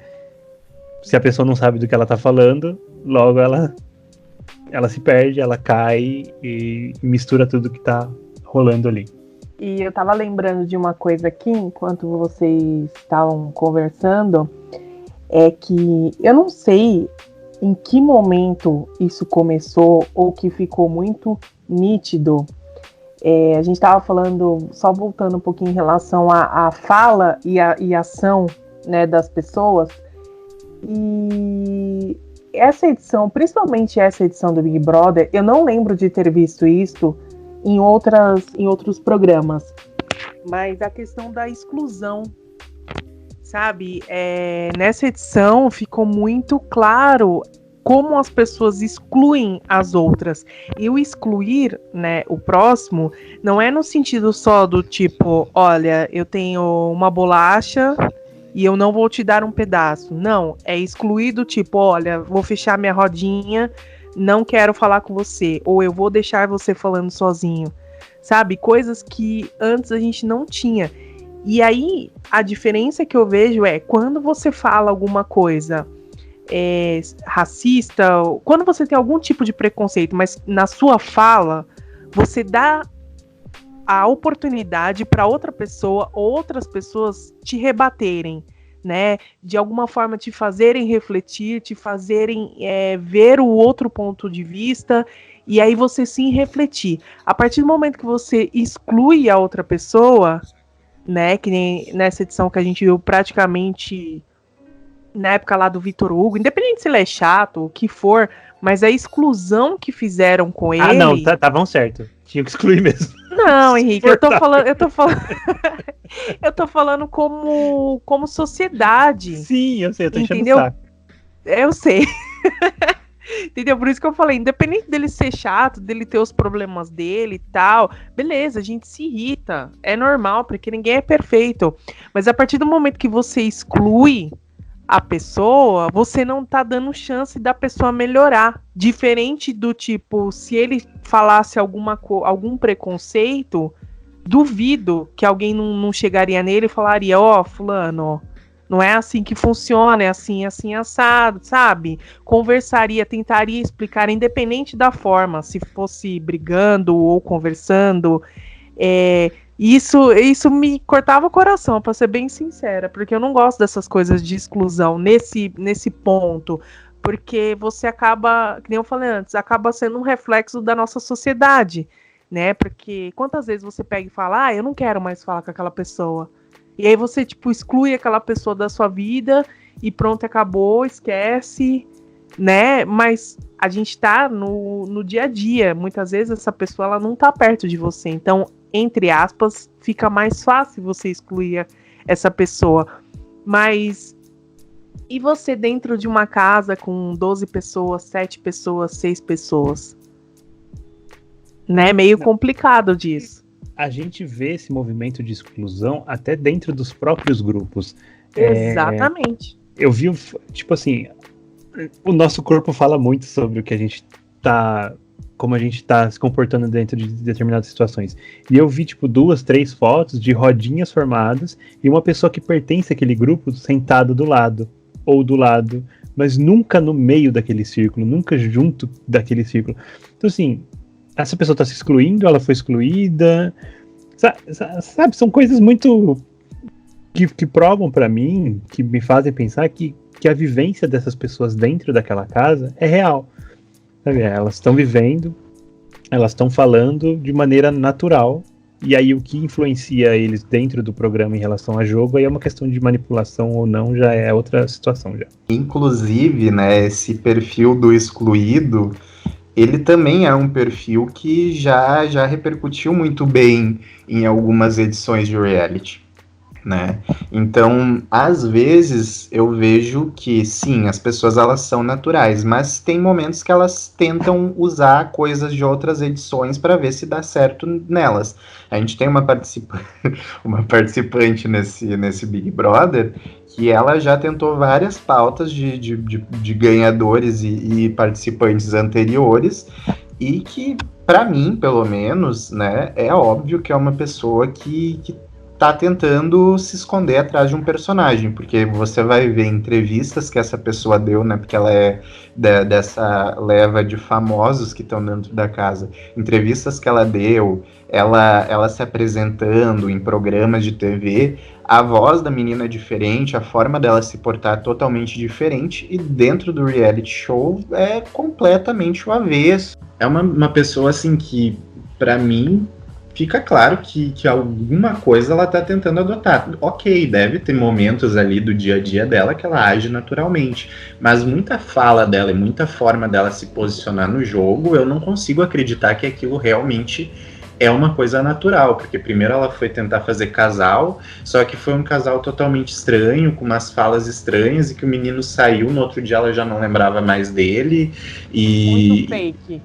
se a pessoa não sabe do que ela tá falando, logo ela se perde, ela cai e mistura tudo que tá rolando ali. E eu tava lembrando de uma coisa aqui, enquanto vocês estavam conversando, é que eu não sei em que momento isso começou ou que ficou muito nítido. A gente tava falando, só voltando um pouquinho em relação à fala e a ação, né, das pessoas. E essa edição, principalmente essa edição do Big Brother, eu não lembro de ter visto isso em outros programas, mas a questão da exclusão, sabe? Nessa edição ficou muito claro como as pessoas excluem as outras. E o excluir, né, o próximo, não é no sentido só do tipo, olha, eu tenho uma bolacha e eu não vou te dar um pedaço. Não, é excluir do tipo, olha, vou fechar minha rodinha, não quero falar com você, ou eu vou deixar você falando sozinho, sabe? Coisas que antes a gente não tinha. E aí, a diferença que eu vejo é, quando você fala alguma coisa racista, quando você tem algum tipo de preconceito, mas na sua fala, você dá a oportunidade para outra pessoa ou outras pessoas te rebaterem, né? De alguma forma te fazerem refletir, te fazerem ver o outro ponto de vista, e aí você sim refletir. A partir do momento que você exclui a outra pessoa, né? Que nem nessa edição que a gente viu praticamente na época lá do Vitor Hugo, independente se ele é chato, o que for, mas a exclusão que fizeram com ele... não, estavam certo. Tinha que excluir mesmo. Não, Henrique, eu tô falando como sociedade. Sim, eu sei, eu tô enchendo o saco. Eu sei. Entendeu? Por isso que eu falei, independente dele ser chato, dele ter os problemas dele e tal, beleza, a gente se irrita. É normal, porque ninguém é perfeito. Mas a partir do momento que você exclui a pessoa, você não tá dando chance da pessoa melhorar. Diferente do tipo, se ele falasse algum preconceito, duvido que alguém não chegaria nele e falaria, fulano, não é assim que funciona, é assim, assado, sabe? Conversaria, tentaria explicar, independente da forma, se fosse brigando ou conversando. Isso me cortava o coração, pra ser bem sincera, porque eu não gosto dessas coisas de exclusão nesse ponto, porque você acaba, que nem eu falei antes, acaba sendo um reflexo da nossa sociedade, né? Porque quantas vezes você pega e fala, eu não quero mais falar com aquela pessoa, e aí você, tipo, exclui aquela pessoa da sua vida, e pronto, acabou, esquece, né? Mas a gente tá no dia a dia. Muitas vezes essa pessoa ela não tá perto de você. Então, entre aspas, fica mais fácil você excluir essa pessoa. Mas e você dentro de uma casa com 12 pessoas, 7 pessoas, 6 pessoas? Né? Meio complicado disso. A gente vê esse movimento de exclusão até dentro dos próprios grupos. Exatamente. Eu vi, tipo assim, o nosso corpo fala muito sobre o que a gente tá, como a gente tá se comportando dentro de determinadas situações. E eu vi, tipo, 2, 3 fotos de rodinhas formadas e uma pessoa que pertence àquele grupo sentado do lado, ou do lado, mas nunca no meio daquele círculo, nunca junto daquele círculo. Então, assim, essa pessoa tá se excluindo, ela foi excluída, sabe, são coisas muito que provam pra mim, que me fazem pensar que a vivência dessas pessoas dentro daquela casa é real. Sabe? Elas estão vivendo, elas estão falando de maneira natural, e aí o que influencia eles dentro do programa em relação a jogo aí é uma questão de manipulação ou não, já é outra situação já. Inclusive, né, esse perfil do excluído, ele também é um perfil que já repercutiu muito bem em algumas edições de reality, né? Então, às vezes, eu vejo que, sim, as pessoas, elas são naturais, mas tem momentos que elas tentam usar coisas de outras edições para ver se dá certo nelas. A gente tem uma participante nesse Big Brother que ela já tentou várias pautas de ganhadores e participantes anteriores, e que, para mim, pelo menos, né, é óbvio que é uma pessoa que tá tentando se esconder atrás de um personagem, porque você vai ver entrevistas que essa pessoa deu, né, porque ela é dessa leva de famosos que estão dentro da casa, entrevistas que ela deu, ela se apresentando em programas de TV, a voz da menina é diferente, a forma dela se portar é totalmente diferente, e dentro do reality show é completamente o avesso. É uma pessoa, assim, que, pra mim, fica claro que alguma coisa ela tá tentando adotar. Ok, deve ter momentos ali do dia a dia dela que ela age naturalmente, mas muita fala dela e muita forma dela se posicionar no jogo, eu não consigo acreditar que aquilo realmente é uma coisa natural, porque primeiro ela foi tentar fazer casal, só que foi um casal totalmente estranho, com umas falas estranhas, e que o menino saiu, no outro dia ela já não lembrava mais dele, e... Muito fake.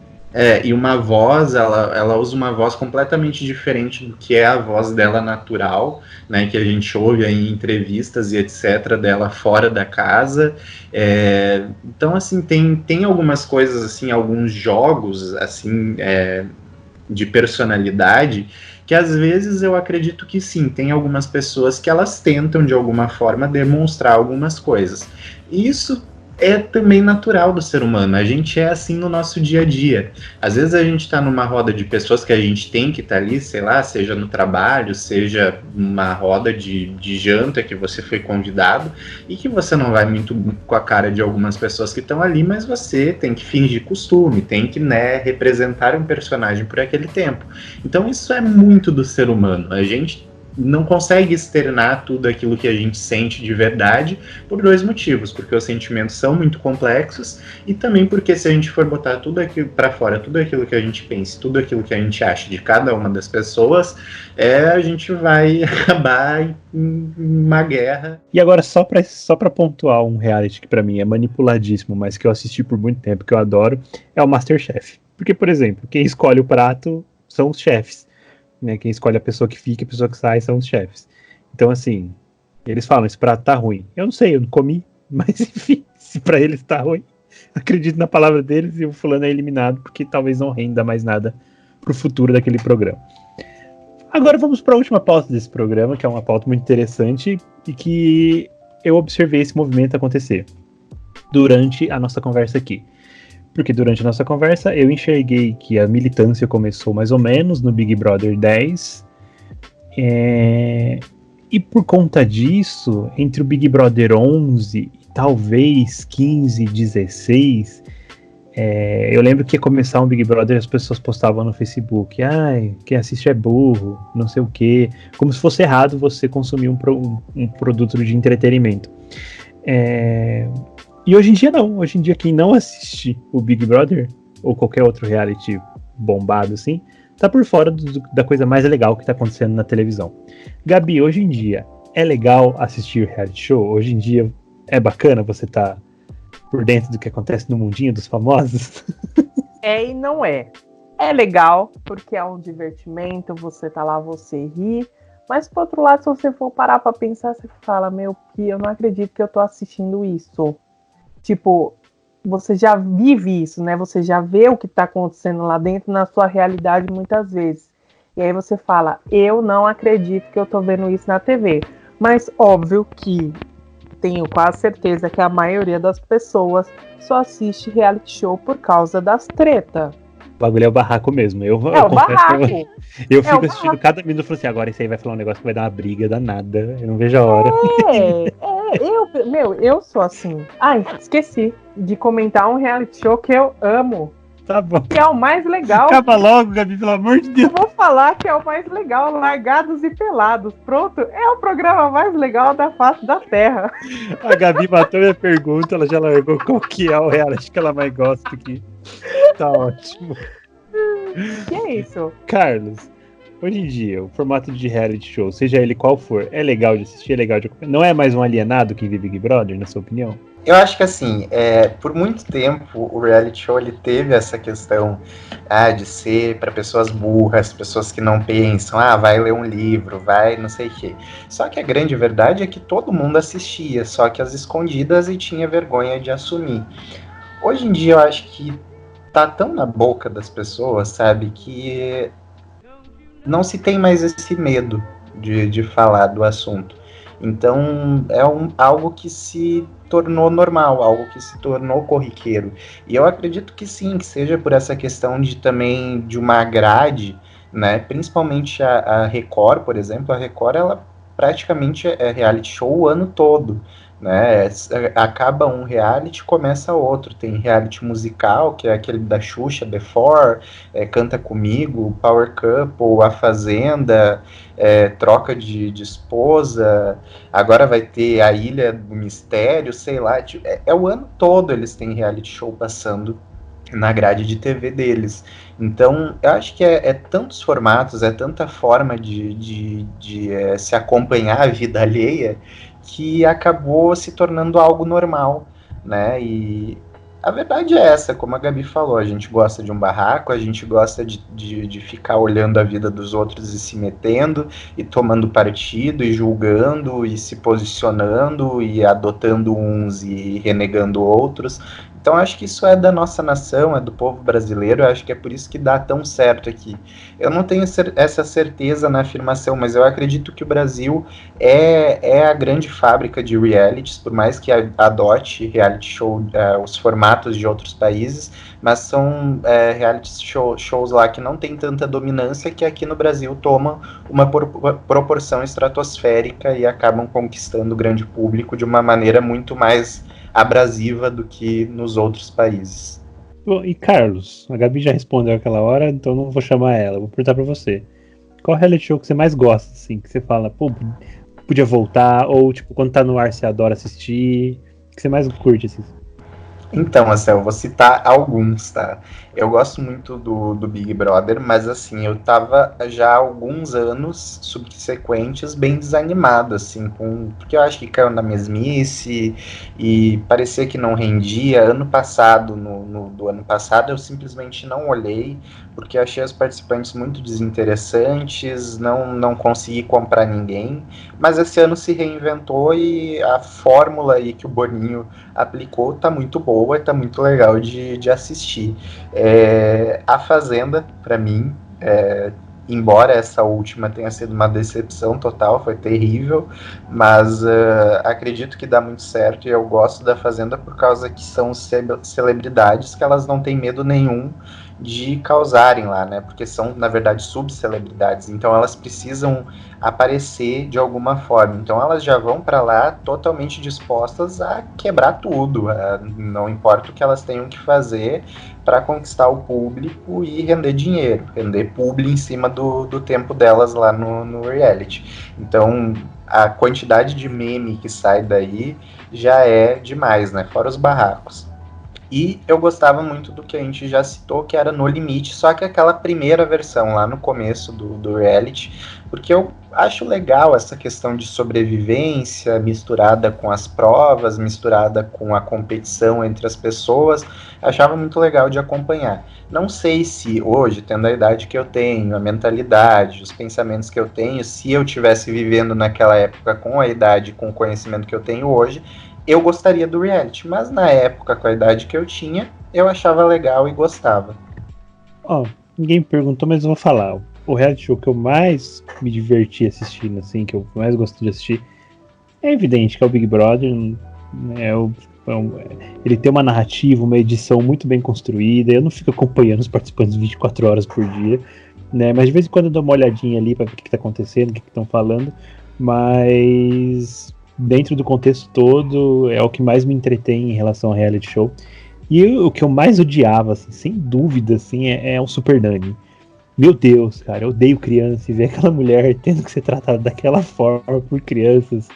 E uma voz, ela usa uma voz completamente diferente do que é a voz dela natural, né, que a gente ouve aí em entrevistas e etc, dela fora da casa. Então, assim, tem algumas coisas, assim, alguns jogos, assim, de personalidade, que às vezes eu acredito que sim, tem algumas pessoas que elas tentam, de alguma forma, demonstrar algumas coisas. E isso é também natural do ser humano, a gente é assim no nosso dia a dia. Às vezes a gente está numa roda de pessoas que a gente tem que estar ali, sei lá, seja no trabalho, seja numa roda de janta que você foi convidado, e que você não vai muito com a cara de algumas pessoas que estão ali, mas você tem que fingir costume, tem que, né, representar um personagem por aquele tempo. Então isso é muito do ser humano, a gente não consegue externar tudo aquilo que a gente sente de verdade por 2 motivos, porque os sentimentos são muito complexos, e também porque se a gente for botar tudo aquilo para fora, tudo aquilo que a gente pensa, tudo aquilo que a gente acha de cada uma das pessoas, a gente vai acabar em uma guerra. E agora, só pra pontuar um reality que pra mim é manipuladíssimo, mas que eu assisti por muito tempo, que eu adoro, é o MasterChef. Porque, por exemplo, quem escolhe o prato são os chefes. Né, quem escolhe a pessoa que fica e a pessoa que sai são os chefes. Então, assim, eles falam, esse prato tá ruim. Eu não sei, eu não comi, mas enfim, se pra eles tá ruim, acredito na palavra deles e o fulano é eliminado, porque talvez não renda mais nada pro futuro daquele programa. Agora vamos para a última pauta desse programa, que é uma pauta muito interessante e que eu observei esse movimento acontecer durante a nossa conversa aqui. Porque durante a nossa conversa eu enxerguei que a militância começou mais ou menos no Big Brother 10. E por conta disso, entre o Big Brother 11 e talvez 15, 16, eu lembro que ia começar um Big Brother e as pessoas postavam no Facebook: ai, quem assiste é burro, não sei o quê. Como se fosse errado você consumir um produto de entretenimento. E hoje em dia não. Hoje em dia quem não assiste o Big Brother, ou qualquer outro reality bombado assim, tá por fora da coisa mais legal que tá acontecendo na televisão. Gabi, hoje em dia é legal assistir reality show? Hoje em dia é bacana você tá por dentro do que acontece no mundinho dos famosos? É e não é. É legal, porque é um divertimento, você tá lá, você ri. Mas, por outro lado, se você for parar pra pensar, você fala, meu, que eu não acredito que eu tô assistindo isso. Tipo, você já vive isso, né? Você já vê o que tá acontecendo lá dentro na sua realidade muitas vezes. E aí você fala, eu não acredito que eu tô vendo isso na TV. Mas, óbvio que tenho quase certeza que a maioria das pessoas só assiste reality show por causa das tretas. O bagulho é o barraco mesmo. Eu o barraco. Eu fico assistindo cada minuto e falo assim, agora esse aí vai falar um negócio que vai dar uma briga danada. Eu não vejo a hora. Eu sou assim. Ai, esqueci de comentar um reality show que eu amo. Tá bom. Que é o mais legal. Acaba logo, Gabi, pelo amor de Deus. Eu vou falar que é o mais legal, Largados e Pelados. Pronto, é o programa mais legal da face da Terra. A Gabi matou minha pergunta, ela já largou qual que é o reality que ela mais gosta aqui. Tá ótimo. Que é isso? Carlos, hoje em dia, o formato de reality show, seja ele qual for, é legal de assistir, é legal de acompanhar? Não é mais um alienado que vive Big Brother, na sua opinião? Eu acho que assim, por muito tempo o reality show ele teve essa questão de ser para pessoas burras, pessoas que não pensam, vai ler um livro, vai não sei o quê. Só que a grande verdade é que todo mundo assistia, só que às escondidas e tinha vergonha de assumir. Hoje em dia eu acho que tá tão na boca das pessoas, sabe, que não se tem mais esse medo de falar do assunto. Então é algo que se tornou normal, algo que se tornou corriqueiro. E eu acredito que sim, que seja por essa questão também de uma grade, né? Principalmente a Record, por exemplo, a Record ela praticamente é reality show o ano todo. Né? Acaba um reality, começa outro. Tem reality musical, que é aquele da Xuxa, Before, Canta Comigo, Power Couple, A Fazenda, Troca de esposa, agora vai ter a Ilha do Mistério, sei lá, o ano todo eles têm reality show passando na grade de TV deles. Então, eu acho que é tantos formatos, é tanta forma de se acompanhar a vida alheia, que acabou se tornando algo normal, né? E a verdade é essa, como a Gabi falou, a gente gosta de um barraco, a gente gosta de ficar olhando a vida dos outros e se metendo, e tomando partido, e julgando, e se posicionando, e adotando uns e renegando outros. Então acho que isso é da nossa nação, é do povo brasileiro, acho que é por isso que dá tão certo aqui. Eu não tenho essa certeza na afirmação, mas eu acredito que o Brasil é a grande fábrica de realities, por mais que adote reality show, os formatos de outros países, mas são reality shows lá que não tem tanta dominância, que aqui no Brasil tomam uma proporção estratosférica e acabam conquistando o grande público de uma maneira muito mais abrasiva do que nos outros países. Bom, e Carlos, a Gabi já respondeu aquela hora, então não vou chamar ela, vou perguntar pra você. Qual reality show que você mais gosta, assim, que você fala, pô, podia voltar, ou tipo, quando tá no ar você adora assistir, que você mais curte, assim? Então, Marcelo, eu vou citar alguns, tá? Eu gosto muito do Big Brother, mas assim, eu tava já há alguns anos subsequentes bem desanimado, assim, porque eu acho que caiu na mesmice e parecia que não rendia. Ano passado, do ano passado, eu simplesmente não olhei, porque eu achei os participantes muito desinteressantes, não consegui comprar ninguém, mas esse ano se reinventou e a fórmula aí que o Boninho aplicou tá muito boa, tá muito legal de assistir. A Fazenda, para mim, embora essa última tenha sido uma decepção total, foi terrível, mas acredito que dá muito certo e eu gosto da Fazenda por causa que são celebridades que elas não têm medo nenhum de causarem lá, né? Porque são, na verdade, subcelebridades, então elas precisam aparecer de alguma forma. Então elas já vão para lá totalmente dispostas a quebrar tudo, não importa o que elas tenham que fazer para conquistar o público e render dinheiro, render publi em cima do tempo delas lá no reality. Então a quantidade de meme que sai daí já é demais, né? Fora os barracos. E eu gostava muito do que a gente já citou, que era No Limite, só que aquela primeira versão lá no começo do reality, porque eu acho legal essa questão de sobrevivência misturada com as provas, misturada com a competição entre as pessoas, achava muito legal de acompanhar. Não sei se hoje, tendo a idade que eu tenho, a mentalidade, os pensamentos que eu tenho, se eu estivesse vivendo naquela época com a idade, com o conhecimento que eu tenho hoje, eu gostaria do reality, mas na época, com a idade que eu tinha, eu achava legal e gostava. Ó, ninguém me perguntou, mas eu vou falar. O reality show que eu mais me diverti assistindo, assim, que eu mais gosto de assistir, é evidente que é o Big Brother. Né, ele tem uma narrativa, uma edição muito bem construída. Eu não fico acompanhando os participantes 24 horas por dia, né? Mas de vez em quando eu dou uma olhadinha ali pra ver o que tá acontecendo, o que estão falando. Mas dentro do contexto todo, é o que mais me entretém em relação ao reality show. E o que eu mais odiava, assim, sem dúvida, assim, é o Super Nanny. Meu Deus, cara, eu odeio criança, e ver aquela mulher tendo que ser tratada daquela forma por crianças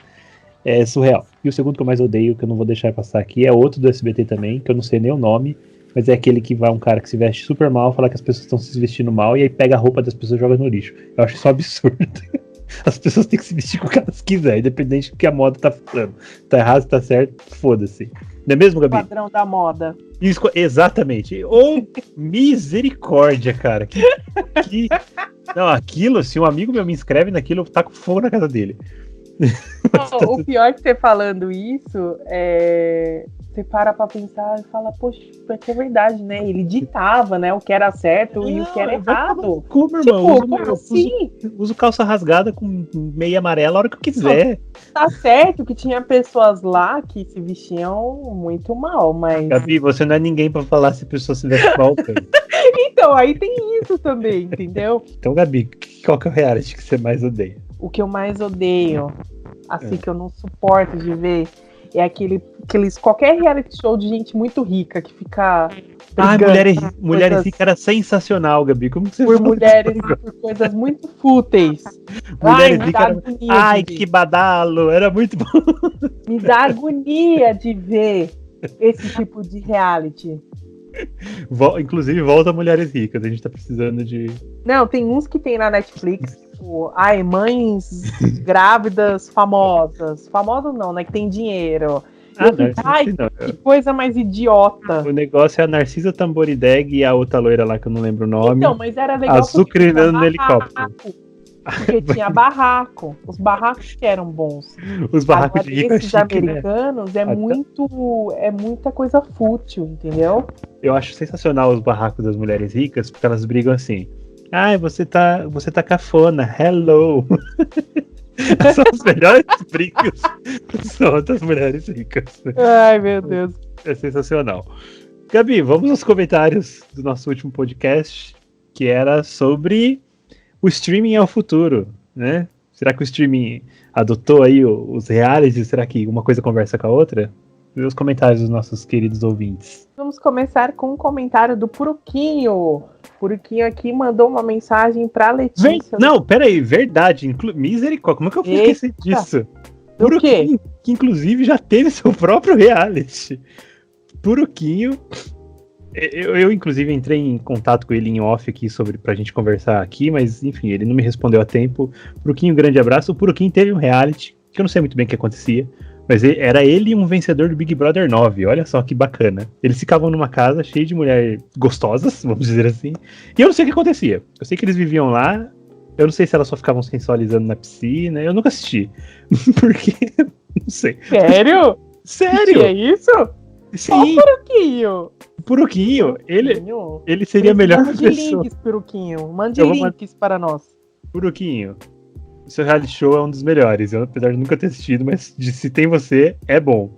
é surreal. E o segundo que eu mais odeio, que eu não vou deixar passar aqui, é outro do SBT também, que eu não sei nem o nome, mas é aquele que vai um cara que se veste super mal, falar que as pessoas estão se vestindo mal, e aí pega a roupa das pessoas e joga no lixo. Eu acho isso um absurdo. As pessoas têm que se vestir com o que elas quiserem, independente do que a moda tá falando. Tá errado, tá certo, foda-se. Não é mesmo, Gabi? O padrão da moda. Isso, exatamente. Ou misericórdia, cara. Não, aquilo, se um amigo meu me inscreve naquilo, eu taco fogo na casa dele. O pior que você falando isso é. Você para pra pensar e fala, poxa, é verdade, né? Ele ditava, né? O que era certo e o que era errado. Como, irmão? Como assim? Uso calça rasgada com meia amarela a hora que eu quiser. Tá certo que tinha pessoas lá que se vestiam muito mal, mas... Gabi, você não é ninguém pra falar se a pessoa se veste mal, cara. Então, aí tem isso também, entendeu? Então, Gabi, qual que é o reality que você mais odeia? O que eu mais odeio, assim, que eu não suporto de ver, é aqueles qualquer reality show de gente muito rica que fica mulheres ricas era sensacional, Gabi. Como que você por mulheres por coisas muito fúteis. Mulheres ricas. Ai, que badalo! Era muito bom. Me dá agonia de ver esse tipo de reality. Inclusive, volta Mulheres Ricas. A gente tá precisando de. Não, tem uns que tem na Netflix, tipo, mães grávidas famosas. Famosas não, né? Que tem dinheiro. Que coisa mais idiota. O negócio é a Narcisa Tamborideg e a outra loira lá que eu não lembro o nome. Então, mas era legal. Azucrinando no helicóptero. Porque tinha barraco. Os barracos que eram bons. Os barracos de rico esses chique, americanos, né? É muita coisa fútil, entendeu? Eu acho sensacional os barracos das mulheres ricas, porque elas brigam assim. Ai, você tá cafona, hello. São as melhores brigas são das mulheres ricas. Ai, meu Deus. É sensacional. Gabi, vamos aos comentários do nosso último podcast, que era sobre o streaming é o futuro, né? Será que o streaming adotou aí os realities? Será que uma coisa conversa com a outra? Vê os comentários dos nossos queridos ouvintes. Vamos começar com um comentário do Puruquinho. O Puruquinho aqui mandou uma mensagem pra Letícia. Não, peraí, verdade. Misericórdia, como é que eu fui esquecer disso? Puruquinho, que inclusive já teve seu próprio reality. Puruquinho. Eu inclusive entrei em contato com ele em off aqui pra gente conversar aqui, mas enfim, ele não me respondeu a tempo. Puruquinho, grande abraço. O Puruquinho teve um reality, que eu não sei muito bem o que acontecia, mas era ele um vencedor do Big Brother 9, olha só que bacana. Eles ficavam numa casa cheia de mulheres gostosas, vamos dizer assim, e eu não sei o que acontecia. Eu sei que eles viviam lá, eu não sei se elas só ficavam sensualizando na piscina, eu nunca assisti, porque, não sei. Sério? Sério? Que é isso? Sim. Puruquinho, ele seria a melhor pessoa. Mande links, Puruquinho, mande links para nós. Puruquinho, o seu reality show é um dos melhores, eu, apesar de nunca ter assistido, mas se tem você, é bom.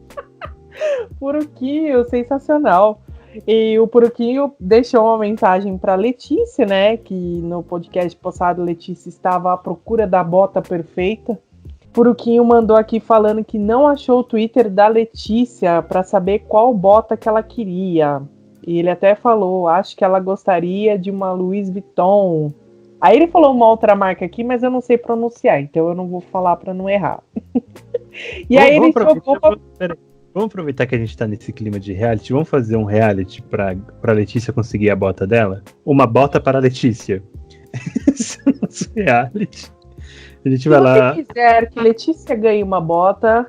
Puruquinho, sensacional. E o Puruquinho deixou uma mensagem para Letícia, né? Que no podcast passado Letícia estava à procura da bota perfeita. Puruquinho mandou aqui falando que não achou o Twitter da Letícia para saber qual bota que ela queria. E ele até falou, acho que ela gostaria de uma Louis Vuitton. Aí ele falou uma outra marca aqui, mas eu não sei pronunciar, então eu não vou falar pra não errar. E aí ele jogou pra... Vamos aproveitar que a gente tá nesse clima de reality. Vamos fazer um reality pra Letícia conseguir a bota dela? Uma bota para a Letícia. Esse é o nosso reality. A gente vai lá. Se você quiser que Letícia ganhe uma bota,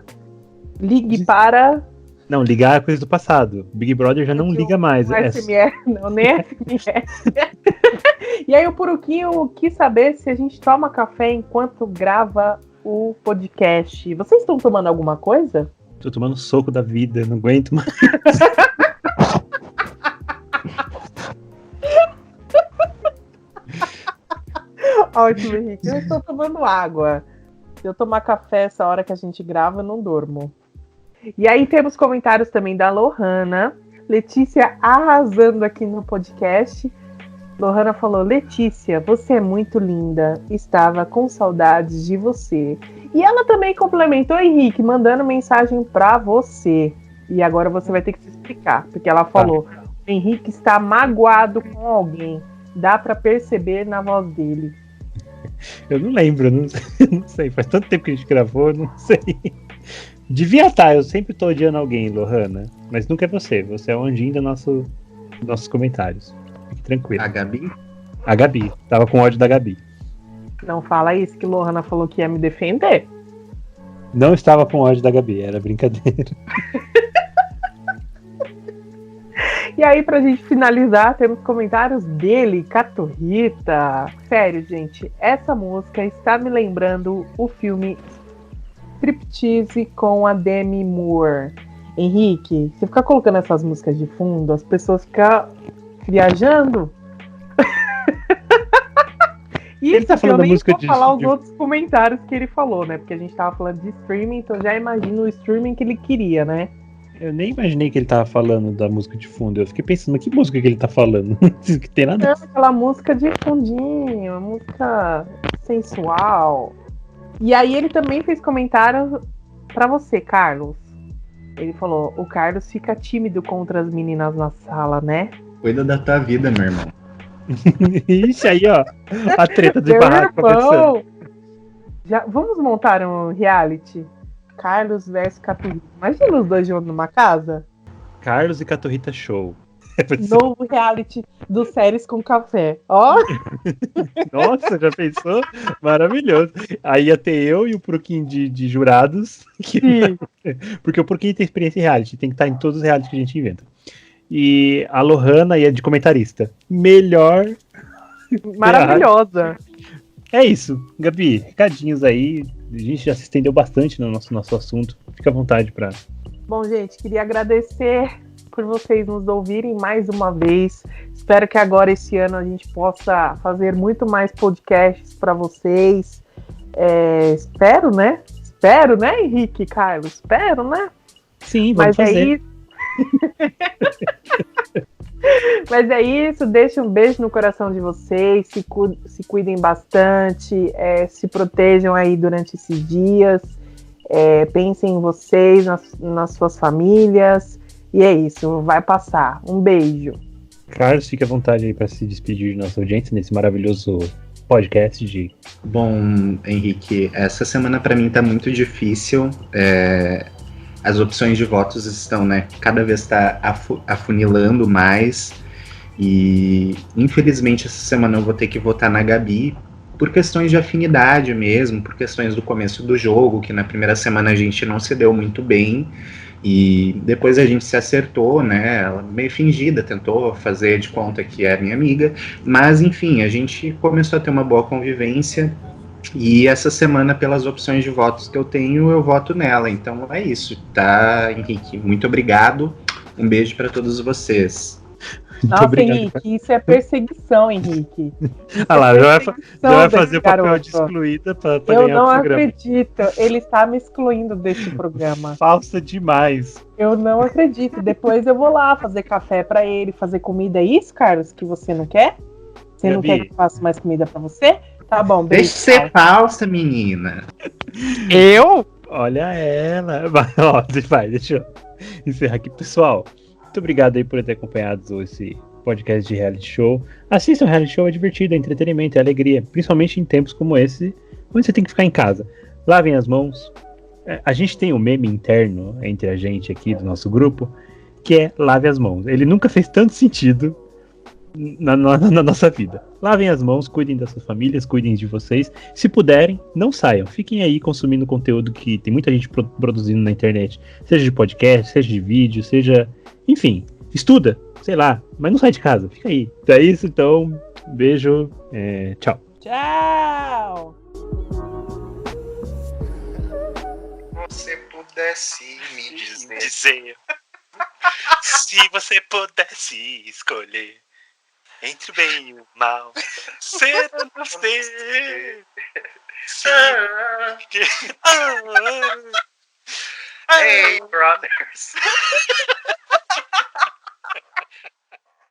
ligue para... Não, ligar é coisa do passado. Big Brother já não liga mais. SMS, não, nem SMS. E aí o Puruquinho quis saber se a gente toma café enquanto grava o podcast. Vocês estão tomando alguma coisa? Tô tomando soco da vida, não aguento mais. Ótimo, Henrique. Eu estou tomando água. Se eu tomar café essa hora que a gente grava, eu não durmo. E aí temos comentários também da Lohana. Letícia arrasando aqui no podcast. Lohana falou: Letícia, você é muito linda. Estava com saudades de você. E ela também complementou, Henrique, mandando mensagem pra você. E agora você vai ter que se explicar. Porque ela falou: o Henrique está magoado com alguém. Dá pra perceber na voz dele. Eu não lembro, não sei. Faz tanto tempo que a gente gravou, não sei. Devia estar, eu sempre tô odiando alguém, Lohana. Mas nunca é você. Você é o anjinho dos nossos comentários. Fique tranquilo. A Gabi? A Gabi. Tava com ódio da Gabi. Não fala isso, que Lohana falou que ia me defender. Não estava com ódio da Gabi, era brincadeira. E aí, pra gente finalizar, temos comentários dele, Caturrita. Sério, gente, essa música está me lembrando o filme Striptease com a Demi Moore. Henrique, você ficar colocando essas músicas de fundo, as pessoas ficam viajando. E ele tá falando eu nem música vou falar os outros comentários que ele falou, né? Porque a gente tava falando de streaming, então já imagino o streaming que ele queria, né? Eu nem imaginei que ele tava falando da música de fundo. Eu fiquei pensando, mas que música que ele tá falando? Que tem nada. Não, aquela música de fundinho, uma música sensual. E aí ele também fez comentário pra você, Carlos. Ele falou: o Carlos fica tímido contra as meninas na sala, né? Cuida da tua vida, meu irmão. Ixi, aí, ó. A treta de barraco começando. Vamos montar um reality? Carlos versus Caturrita. Imagina os dois juntos numa casa. Carlos e Caturrita Show. Novo reality dos séries com café. Ó! Nossa, já pensou? Maravilhoso. Aí ia ter eu e o Puruquinho de jurados. Porque o Puruquinho tem experiência em reality. Tem que estar em todos os realities que a gente inventa. E a Lohana ia de comentarista. Melhor. Maravilhosa. É isso, Gabi. Recadinhos aí. A gente já se estendeu bastante no nosso assunto. Fica à vontade pra. Bom, gente, queria agradecer por vocês nos ouvirem mais uma vez. Espero que agora, esse ano, a gente possa fazer muito mais podcasts para vocês. Espero, né? Espero, né, Henrique, Carlos? Espero, né? Sim, vamos fazer. Mas é isso, deixe um beijo no coração de vocês, se cuidem bastante, se protejam aí durante esses dias, pensem em vocês, nas suas famílias, e é isso, vai passar. Um beijo. Carlos, fique à vontade aí para se despedir de nossa audiência nesse maravilhoso podcast de... Bom, Henrique, essa semana para mim tá muito difícil. As opções de votos estão, né, cada vez está afunilando mais, e infelizmente essa semana eu vou ter que votar na Gabi por questões de afinidade mesmo, por questões do começo do jogo, que na primeira semana a gente não se deu muito bem, e depois a gente se acertou, né, ela meio fingida, tentou fazer de conta que é minha amiga, mas enfim, a gente começou a ter uma boa convivência. E essa semana, pelas opções de votos que eu tenho, eu voto nela. Então é isso, tá, Henrique? Muito obrigado. Um beijo para todos vocês. Nossa, obrigado, Henrique, isso é perseguição, Henrique. Lá, já vai fazer o papel de excluída para ganhar o programa. Eu não acredito, ele está me excluindo desse programa. Falsa demais. Eu não acredito. Depois eu vou lá fazer café para ele, fazer comida. É isso, Carlos, que você não quer? Você não quer que eu faça mais comida para você? Tá bom, beijo. Deixa de ser falsa, menina. Eu? Olha ela. Deixa eu encerrar aqui. Pessoal, muito obrigado aí por ter acompanhado esse podcast de reality show. Assistam reality show, é divertido, é entretenimento, é alegria. Principalmente em tempos como esse, onde você tem que ficar em casa. Lavem as mãos. A gente tem um meme interno entre a gente aqui do nosso grupo, que é lave as mãos. Ele nunca fez tanto sentido na nossa vida. Lavem as mãos, cuidem das suas famílias, cuidem de vocês. Se puderem, não saiam. Fiquem aí consumindo conteúdo que tem muita gente produzindo na internet. Seja de podcast, seja de vídeo, seja... Enfim, estuda, sei lá. Mas não sai de casa, fica aí. Então é isso, então. Beijo. Tchau. Tchau! Se pudesse me dizer se você pudesse escolher entre o bem e o mal, ser ou não ser. Hey, brothers.